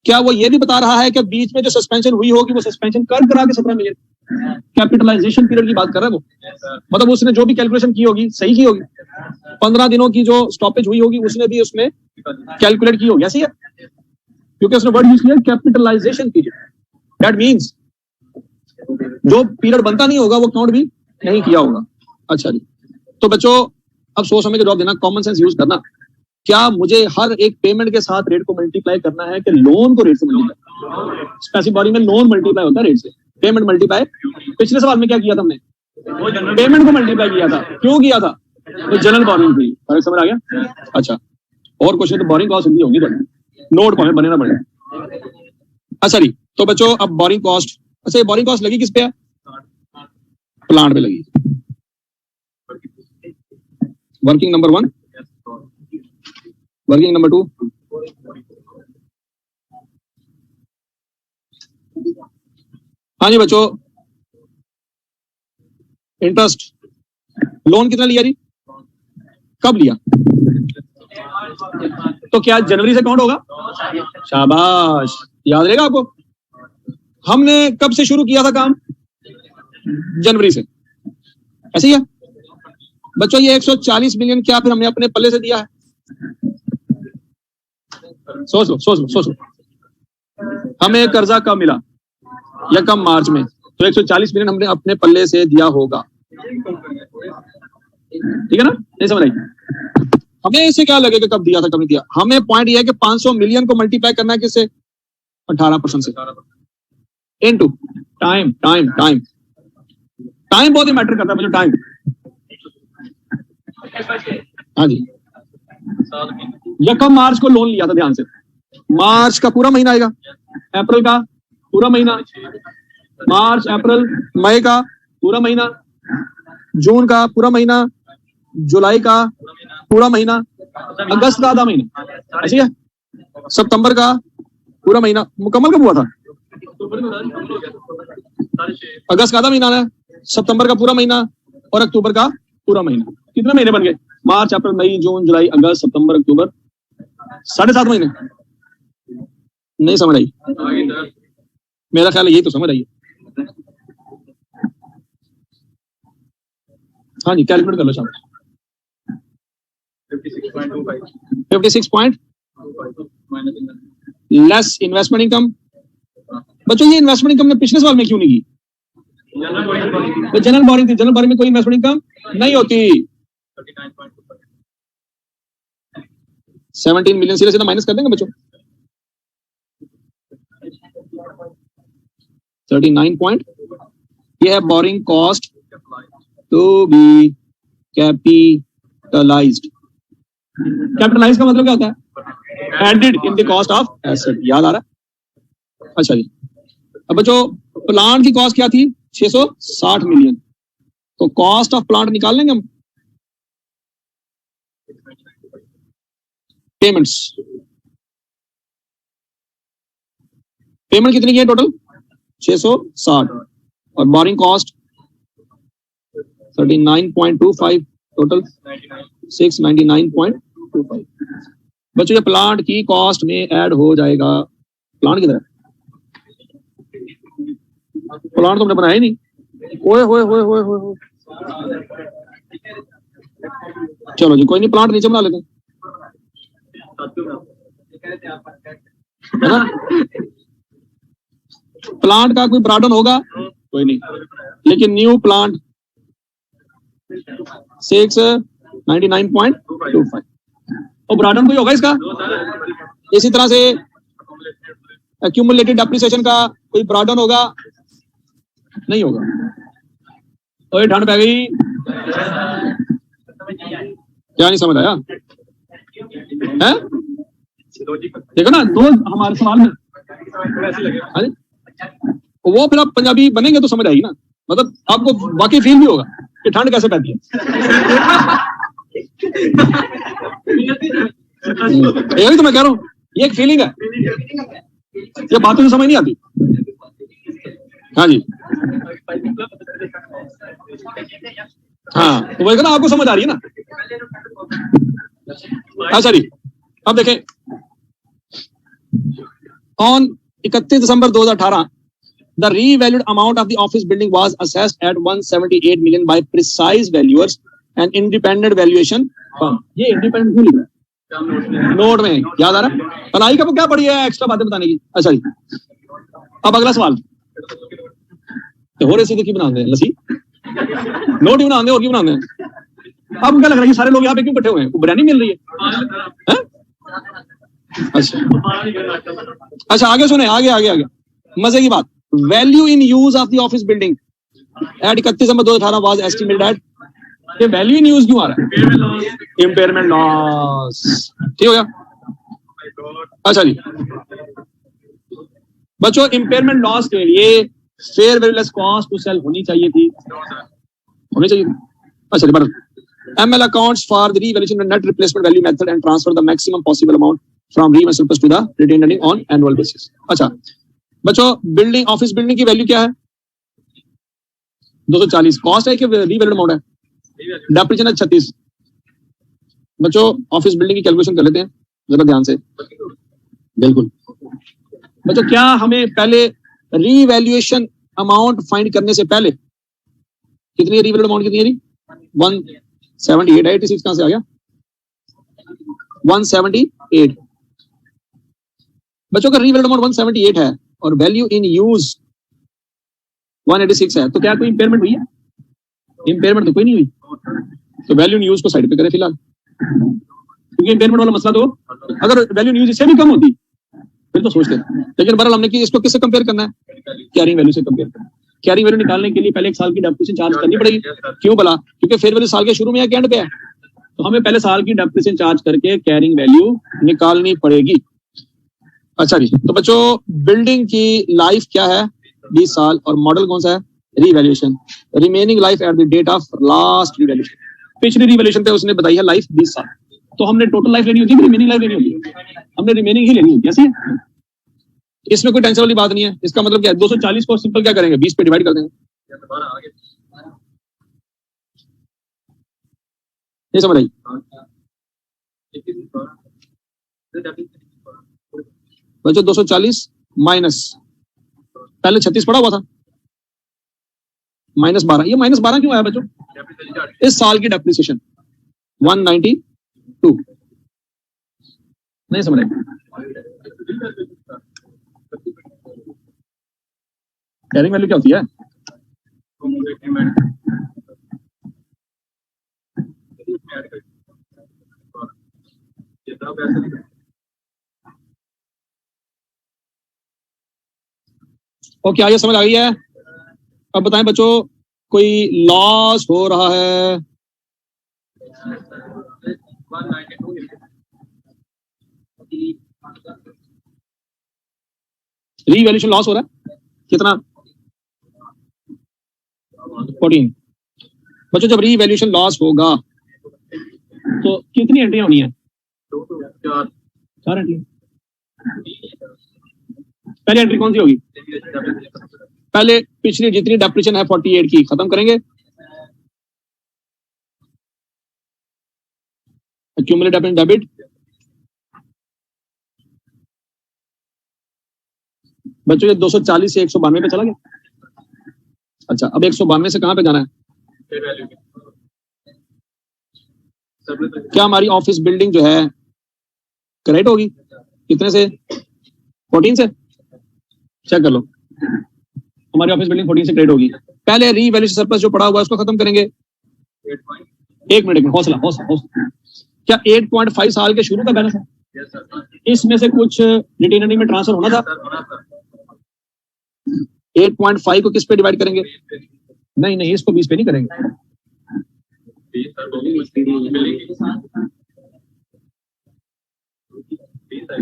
क्या वो ये भी बता रहा है कि बीच में जो सस्पेंशन हुई होगी वो सस्पेंशन कर करा के 17 मिलियन कैपिटलाइजेशन पीरियड की बात कर रहा है वो? मतलब उसने जो भी कैलकुलेशन की होगी सही की होगी, 15 दिनों की जो स्टॉपेज हुई होगी उसने भी उसमें कैलकुलेट की होगी, ऐसी है? क्योंकि उसने वर्ड यूज किया कैपिटलाइजेशन पीरियड। दैट मीन्स जो पीरियड बनता नहीं होगा वो काउंट भी नहीं किया होगा। अच्छा जी, तो बच्चों अब सोच समझ के जवाब देना, कॉमन सेंस यूज करना। क्या मुझे हर एक पेमेंट के साथ रेट को मल्टीप्लाई करना है कि लोन को रेट से मल्टीप्लाई? स्पेसिफिक बॉडी में लोन मल्टीप्लाई होता है रेट से, पेमेंट मल्टीप्लाई। पिछले सवाल में क्या किया था हमने? पेमेंट को मल्टीप्लाई किया था। क्यों किया था? तो जनरल बोरिंग थी। समझ आ गया? अच्छा, और क्वेश्चन तो बोरिंग कॉस्ट हिंदी होगी, नोट पॉइंट बने ना बने। अच्छा जी, तो बच्चों अब बोरिंग कॉस्ट, अच्छा ये बोरिंग कॉस्ट लगी किस पे है? प्लांट पे लगी। वर्किंग नंबर 1, वर्किंग नंबर 2, हाँ जी बच्चों, इंटरेस्ट लोन कितना लिया जी? कब लिया? तो क्या जनवरी से काउंट होगा? शाबाश, याद रहेगा आपको। हमने कब से शुरू किया था काम? जनवरी से, ऐसे ही है बच्चों। ये 140 मिलियन क्या फिर हमने अपने पल्ले से दिया है? सोच लो सोच लो सोच लो, हमें कर्जा कब मिला? या कब? मार्च में। तो 140 मिलियन हमने अपने पल्ले से दिया होगा, ठीक है ना? नहीं समझ आई? हमें इसे क्या लगेगा कब दिया था कब नहीं दिया? हमें पॉइंट ये है कि 500 मिलियन को मल्टीप्लाई करना है किससे? 18% से, into time. Time time time बहुत ही मैटर करता है मुझे, टाइम। हाँ जी, यकम मार्च को लोन लिया था, ध्यान से। मार्च का पूरा महीना आएगा, अप्रैल का पूरा महीना, मार्च अप्रैल मई का पूरा महीना, जून का पूरा महीना, जुलाई का पूरा महीना, अगस्त का आधा महीना, ऐसी है। सितंबर का पूरा महीना मुकम्मल कब हुआ था? अगस्त का आधा महीना है, सितंबर का पूरा महीना और अक्टूबर का पूरा महीना। कितने महीने बन गए? मार्च अप्रैल मई जून जुलाई अगस्त सितंबर अक्टूबर, 7.5 महीने। नहीं समझ आई? मेरा ख्याल यही तो समझ आई है। हाँ जी, कैलकुलेट कर लो शाबाश। 56 लेस इन्वेस्टमेंट इनकम। बच्चों ये इन्वेस्टमेंट इनकम ने पिछले साल में क्यों नहीं की? जनरल बोरिंग थी, जनरल बोरिंग में कोई इन्वेस्टमेंट इनकम नहीं होती। 17 मिलियन सीधे सीधा माइनस कर देंगे बच्चों। 39 पॉइंट, ये है boring cost to be capitalized. Capitalize का मतलब क्या होता है? Added in the cost of asset. याद आ रहा है? अच्छा जी। अब बच्चों प्लांट की कॉस्ट क्या थी? 660 मिलियन। तो कॉस्ट ऑफ प्लांट निकाल लेंगे हम। पेमेंट्स, पेमेंट कितनी की है टोटल? 660 और बोरिंग कॉस्ट 39.25 टोटल 699.25। बच्चों ये प्लांट की कॉस्ट में ऐड हो जाएगा। प्लांट किधर है? प्लांट तो हमने बनाया ही नहीं। ओए होए होए होए होए। चलो जी कोई नहीं, प्लांट नीचे बना लेते हैं, है ना? प्लांट का कोई ब्राडन होगा? कोई नहीं, लेकिन न्यू प्लांट 699.25 और ब्राडन कोई होगा इसका? इसी तरह से एक्यूमुलेटेड डेप्रिसिएशन का कोई ब्राडन होगा? नहीं होगा। तो ये ठंड पै गई, क्या नहीं समझ आया है? देखो ना, दो हमारे सवाल में वो फिर आप पंजाबी बनेंगे तो समझ आएगी ना, मतलब आपको वाकई फील भी होगा कि ठंड कैसे पैती है। यही तो मैं कह रहा हूँ, ये एक फीलिंग है, ये बातों में समझ नहीं आती। हाँ जी, हाँ तो वही ना, आपको समझ आ रही है ना? अच्छा जी, अब देखें, on 31 December 2018 the revalued amount of the office building was assessed at 178 million by precise valuers and independent valuation firm। ये इंडिपेंडेंट क्यों लिख रहा है नोट में? याद आ रहा है? पढ़ाई का क्या पढ़ी है एक्स्ट्रा बातें बताने की। अच्छा जी, अब अगला सवाल, तो हो रहे सीधे की बना दे लसी, नोट ही बना दे और क्यों बना दे? अब क्या लग रहा है सारे लोग यहाँ पे क्यों इकट्ठे हुए हैं? बिरयानी मिल रही है? अच्छा आगे सुने, आगे आगे आगे मजे की बात। Value in use of the office building at 31 December 2018 was estimated at, ये वैल्यू इन यूज क्यों आ रहा है? Impairment loss. ठीक हो गया? अच्छा जी बच्चों, इम्पेयरमेंट लॉस के लिए fair value less cost to sell होनी चाहिए थी, होनी चाहिए। अच्छा जी, ML accounts for the revaluation and net replacement value method and transfer the maximum possible amount from revaluation surplus to the retained earning on annual basis। अच्छा बच्चों, building office building की value क्या है? 240। कॉस्ट है कि revalued amount है? Depreciation है 36। बच्चों ऑफिस बिल्डिंग की कैलकुलेशन कर लेते हैं जरा ध्यान से। बिल्कुल बच्चों, क्या हमें पहले रीवैल्यूएशन अमाउंट फाइंड करने से पहले कितनी है रीवैल्यूड अमाउंट? कितनी है? 178 है। 86 कहां से आ गया? 178। बच्चों का रीवैल्यूड अमाउंट 178 है और वैल्यू इन यूज 186 है, तो क्या कोई इंपेयरमेंट हुई है? इंपेयरमेंट तो कोई नहीं हुई, तो वैल्यू इन यूज को साइड पे करें फिलहाल, क्योंकि इंपेयरमेंट वाला मसला तो अगर वैल्यू इन यूज इससे भी कम होती फिर तो सोचते, लेकिन बहरहाल हमने कि इसको किससे कंपेयर करना है? कैरिंग वैल्यू से कंपेयर करना है। कैरिंग वैल्यू निकालने के लिए पहले एक साल की डेप्रिसिएशन चार्ज करनी पड़ेगी। क्यों भला? क्योंकि फेयर वैल्यू साल के शुरू में या एंड पे है, तो हमें पहले साल की डेप्रिसिएशन चार्ज करके कैरिंग वैल्यू निकालनी पड़ेगी। अच्छा जी, तो बच्चों बिल्डिंग की लाइफ क्या है? 20 साल। और मॉडल कौन सा है? Revaluation. Remaining life at the date of last revaluation. पिछली रीवैल्यूएशन पे उसने बताई है लाइफ 20 साल, तो हमने टोटल लाइफ लेनी होती है, रिमेनिंग लाइफ लेनी होती है? हमने रिमेनिंग ही लेनी होती है। ऐसे इसमें कोई टेंशन वाली बात नहीं है। इसका मतलब क्या है? 240 को सिंपल क्या करेंगे? 20 पे डिवाइड कर देंगे। नहीं समझ आई? बच्चों 240 माइनस पहले 36 पड़ा हुआ था, -12। ये -12 क्यों आया बच्चों? इस साल की डेप्रिसिएशन 192। नहीं समझ रहे? कैरिंग वैल्यू क्या होती है? ओके, आइए समझ आ गई है। अब बताएं बच्चों, कोई लॉस हो रहा है? रीवैल्यूएशन लॉस हो रहा है कितना? 14। बच्चों जब रीवैल्यूएशन लॉस होगा तो कितनी एंट्री होनी है? 4 एंट्री। पहली एंट्री कौन सी होगी? पहले पिछली जितनी डेप्रिसिएशन है 48 की खत्म करेंगे, एक्यूमुलेट डेबिट। बच्चों ये 240 से 192 पे चला गया। अच्छा, अब 192 से कहां पे जाना है? क्या हमारी ऑफिस बिल्डिंग जो है करेक्ट होगी? कितने से? 14 से। चेक कर लो, हमारी ऑफिस बिल्डिंग 14 से क्रेडिट होगी। पहले रीवैल्यूएशन सरप्लस जो पड़ा हुआ है उसको खत्म करेंगे। एक मिनट में हौसला हौसला हौसला। क्या 8.5 साल के शुरू का बैलेंस है? इसमें से कुछ रिटेन अर्निंग में ट्रांसफर होना था। 8.5 को किस पे डिवाइड करेंगे? नहीं नहीं, इसको 20 पे नहीं करेंगे।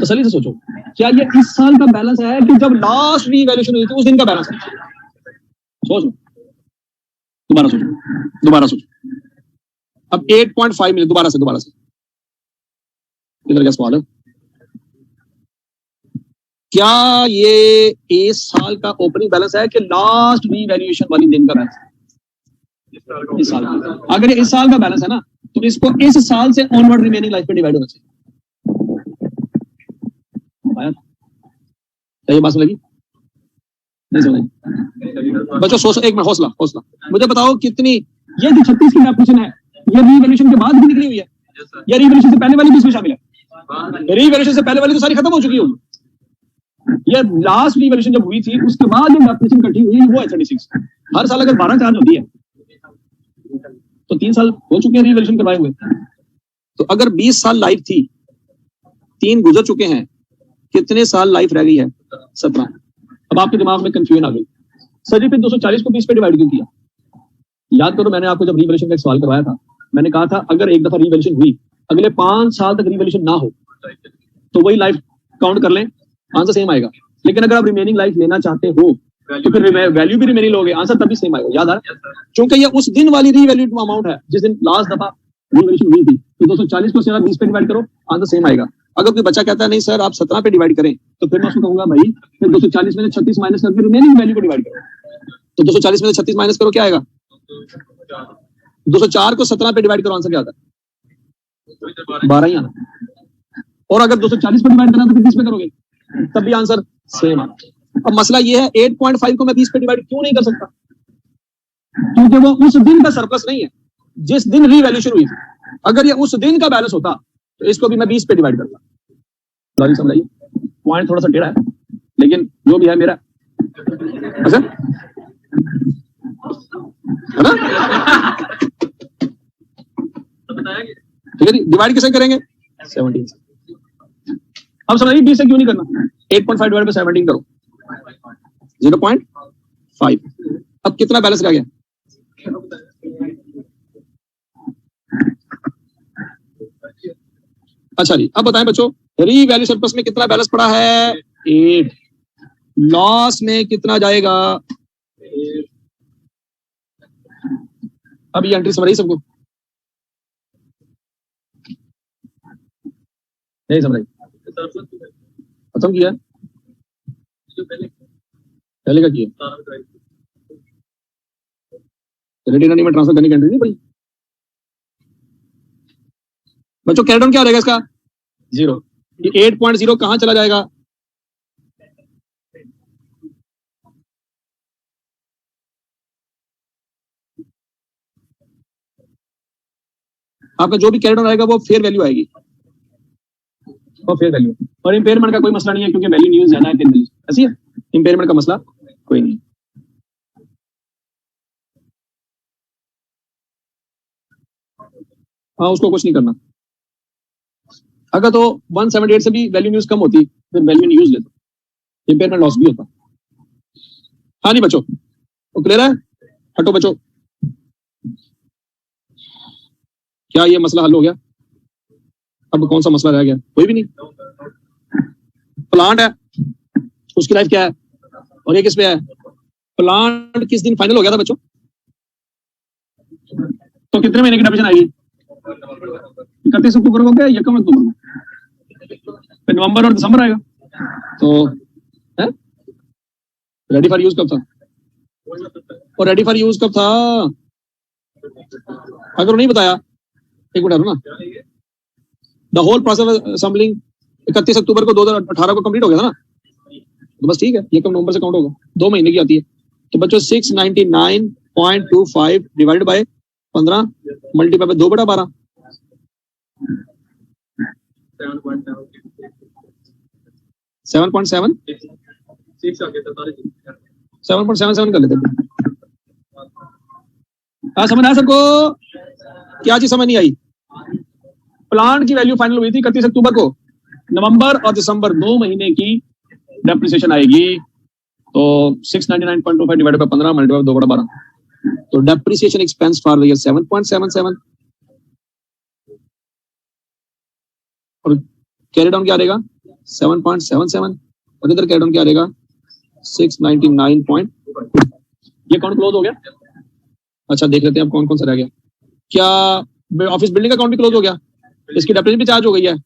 तसल्ली से सोचो, क्या ये इस साल का बैलेंस है कि जब लास्ट रीवैल्यूएशन हुई थी उस दिन का बैलेंस है? सोचो, दोबारा सोचो, दोबारा सोचो। अब 8.5 मिले, दोबारा से इधर क्या सवाल है? क्या ये इस साल का ओपनिंग बैलेंस है कि लास्ट रीवैल्यूएशन वाली दिन का बैलेंस है? इस साल का। अगर ये इस साल का बैलेंस है ना तो इसको इस साल से ऑनवर्ड रिमेनिंग लाइफ पे डिवाइड होना चाहिए। क्या ये बात समझ लगी? नहीं समझ बच्चों? सोचो एक मिनट, हौसला हौसला। मुझे बताओ कितनी ये जो 36 की डेप्रिसिएशन है ये रीवैल्यूएशन के बाद भी निकली हुई है या रीवैल्यूएशन से पहले वाली भी इसमें शामिल है? रीवैल्यूएशन से पहले वाली तो सारी खत्म हो चुकी होगी। ये लास्ट रीवैल्यूएशन जब हुई थी उसके बाद जो डेप्रिसिएशन कटी हुई है वो है 36। हर साल अगर 12 चार्ज होती है तो 3 साल हो चुके हैं रीवैल्यूएशन करवाए हुए। तो अगर 20 साल लाइफ थी, 3 गुजर चुके हैं, कितने साल लाइफ रह गई है? 17। अब आपके दिमाग में कंफ्यूजन आ गई, सर जी फिर 240 को 20 पे डिवाइड क्यों किया? याद करो, मैंने आपको जब रीवैल्यूएशन का एक सवाल करवाया था, मैंने कहा था अगर एक दफा रीवैल्यूएशन हुई, अगले 5 साल तक रीवैल्यूएशन ना हो तो वही लाइफ काउंट कर लें, आंसर सेम आएगा। लेकिन अगर आप रिमेनिंग लाइफ लेना चाहते हो तो फिर वैल्यू भी रिमेनिंग लोगे, आंसर तभी सेम आएगा। याद आ रहा है? क्योंकि ये उस दिन वाली रीवैल्यूड अमाउंट है जिस दिन लास्ट दफा रीवैल्यूएशन हुई थी। तो 240 को 20 पे डिवाइड करो, आंसर सेम आएगा। अगर कोई बच्चा कहता है नहीं सर आप 17 पे डिवाइड करें, तो फिर मैं उसको कहूंगा भाई फिर 240 में से 36 माइनस करके रिमेनिंग वैल्यू को डिवाइड करो। तो 240 में से 36 माइनस करो, क्या आएगा? 204 को 17 पे डिवाइड करो, आंसर क्या आता है? 12 ही आना। और अगर 240 पे डिवाइड करना तो फिर 20 पे करोगे, तब भी आंसर सेम आना। अब मसला ये है 8.5 को मैं 20 पे डिवाइड क्यों नहीं कर सकता? क्योंकि वो उस दिन का सरप्लस नहीं है जिस दिन रीवैल्यूएशन हुई थी। अगर ये उस दिन का बैलेंस होता तो इसको भी मैं 20 पे डिवाइड करता। समझाइए, पॉइंट थोड़ा सा टेढ़ा है लेकिन जो भी है मेरा। अच्छा है ना? ठीक है जी, डिवाइड कैसे करेंगे? 17 से। अब समझिए 20 से क्यों नहीं करना? 8.5 डिवाइड बाय 17 करो, 0.5। अब कितना बैलेंस रह गया? अच्छा जी, अब बताएं बच्चों, रीवैल्यू सरप्लस में कितना बैलेंस पड़ा है? 8। लॉस में कितना जाएगा? अब ये एंट्री समझ रही सबको? नहीं समझ रही? खत्म किया? पहले का किया? रिटेन अर्निंग में ट्रांसफर करने की एंट्री नहीं पड़ी। बच्चों कैरी डाउन क्या रहेगा इसका? 0। ये 8.0 कहां चला जाएगा? आपका जो भी कैरी डाउन आएगा वो फेयर वैल्यू आएगी, और फेयर वैल्यू। और इंपेयरमेंट का कोई मसला नहीं है क्योंकि वैल्यू न्यूज ज्यादा है, ऐसी है, इंपेयरमेंट का मसला कोई नहीं। हाँ उसको कुछ नहीं करना। अगर तो 178 से भी वैल्यू न्यूज कम होती फिर वैल्यू न्यूज लेते, इम्पेयरमेंट लॉस भी होता। हाँ नहीं बच्चों, तो क्लियर है? हटो बच्चों, क्या ये मसला हल हो गया? अब कौन सा मसला रह गया? कोई भी नहीं। प्लांट है, उसकी लाइफ क्या है, और ये किस पे है? प्लांट किस दिन फाइनल हो गया था बच्चों? तो कितने महीने की डेप्रिसिएशन आएगी? 31 अक्टूबर को क्या, 1 अक्टूबर को, फिर नवंबर और दिसंबर आएगा। तो है रेडी फॉर यूज कब था? और रेडी फॉर यूज कब था? अगर नहीं बताया, एक मिनट ना, द होल प्रोसेस असेंबलिंग 31 अक्टूबर को 2018 को कंप्लीट हो गया था ना, तो बस ठीक है, ये कब नवंबर से काउंट होगा, 2 महीने की आती है। तो बच्चों 699.25 डिवाइडेड बाय 15 मल्टीप्लाई बाय 2/12, 7.77 कर लेते हैं। समझ आया सबको? क्या चीज समझ नहीं आई? प्लांट की वैल्यू फाइनल हुई थी 31 अक्टूबर को, नवंबर और दिसंबर 2 महीने की डेप्रिसिएशन आएगी। तो 699.25 डिवाइडेड बाय 15 मल्टीप्लाई बाय 2/12, तो depreciation expense for the year 7.77 और कैरी डाउन क्या रहेगा? 7.77 और इधर कैरी डाउन क्या रहेगा? 699. ये अकाउंट क्लोज हो गया। अच्छा देख लेते हैं अब कौन कौन सा रह गया। क्या ऑफिस बिल्डिंग का अकाउंट भी क्लोज हो गया? इसकी डेप्रिसिएशन भी चार्ज हो गई है,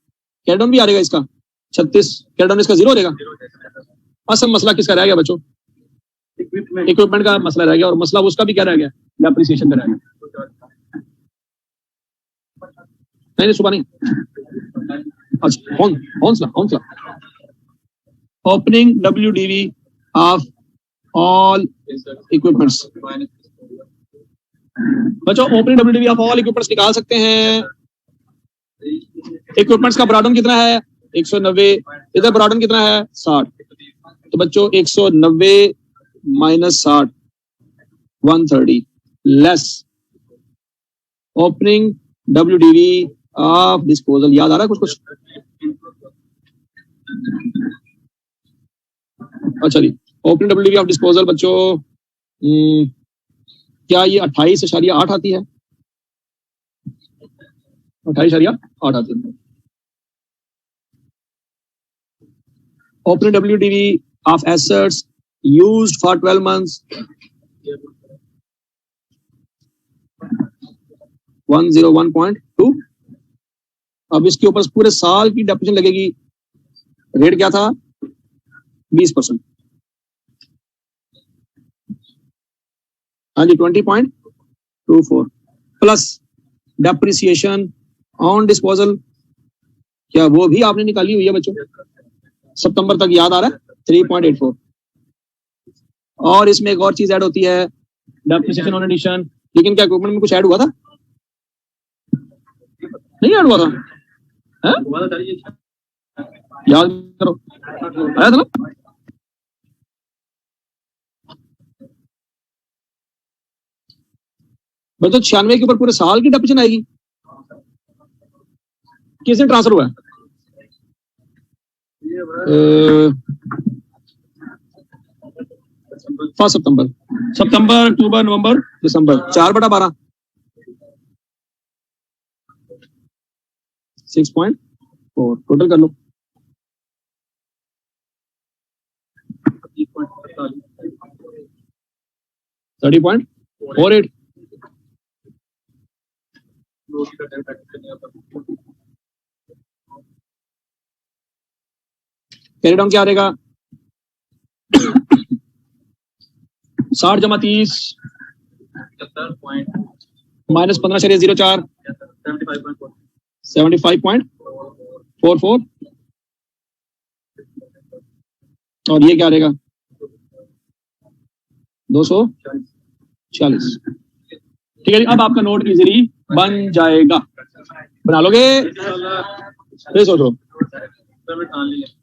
कैरी डाउन भी आ रहेगा इसका 36, कैरी डाउन इसका 0 रहेगा। असल मसला किसका रह गया बच्चों? इक्विपमेंट का मसला रह गया, और मसला उसका भी क्या रह गया? डेप्रिसिएशन का रह गया। नहीं सुबह नहीं, अच्छा हौसला opening WDV of all equipments. बच्चों opening WDV of all equipments निकाल सकते हैं। इक्विपमेंट्स का ब्रॉडन कितना है? 190, इधर ब्रॉडन कितना है? 60। तो बच्चों 190 minus 60 130 less opening WDV of disposal. याद आ रहा है कुछ? अच्छा जी, ओपनिंग WDV ऑफ डिस्पोजल बच्चों क्या ये 28.8 आती है? 28.8 आती है। Opening WDV of assets used for 12 months 101.2। अब इसके ऊपर पूरे साल की डेप्रिसिएशन लगेगी। रेट क्या था? 20%। हाँ जी 20.24 प्लस डेप्रिसिएशन ऑन डिस्पोजल, क्या वो भी आपने निकाली हुई है बच्चों? सितंबर तक याद आ रहा है 3.84। और इसमें एक और चीज ऐड होती है, डेप्रिसिएशन ऑन एडिशन। लेकिन क्या इक्विपमेंट में कुछ ऐड हुआ था? नहीं ऐड हुआ था, है? याद करो, आया था ना? बच्चों 96 के ऊपर पूरे साल की डेप्रिसिएशन आएगी। किसने ट्रांसफर हुआ है? 1 सितंबर, अक्टूबर, नवंबर, दिसंबर, 4/12 6.4 टोटल कर लो। 30.48। कैरी डाउन क्या रहेगा? 60 जमा 30 माइनस 15.04 75.44 और ये क्या रहेगा? 240। ठीक है जी, अब आपका नोट इजीली बन जाएगा। बना लोगे? फिर सोचो,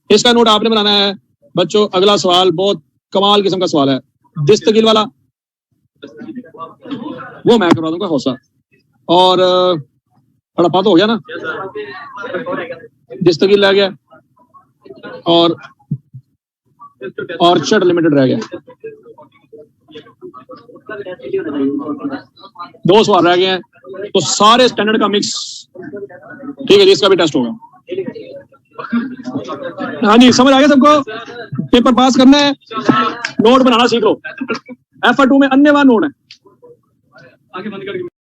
इसका नोट आपने बनाना है बच्चों। अगला सवाल बहुत कमाल किस्म का सवाल है, दिस्तगिल वाला, वो मैं करवा दूंगा हौसला। और हड़प्पा तो हो गया ना, दस्तगीर रह गया और ऑर्चर्ड लिमिटेड रह गया। 2 सवाल रह गए हैं, तो सारे स्टैंडर्ड का मिक्स, ठीक है जी, इसका भी टेस्ट होगा। हाँ जी, समझ आ गया सबको? पेपर पास करना है, नोट बनाना सीख लो। FR2 में अन्य नोट है।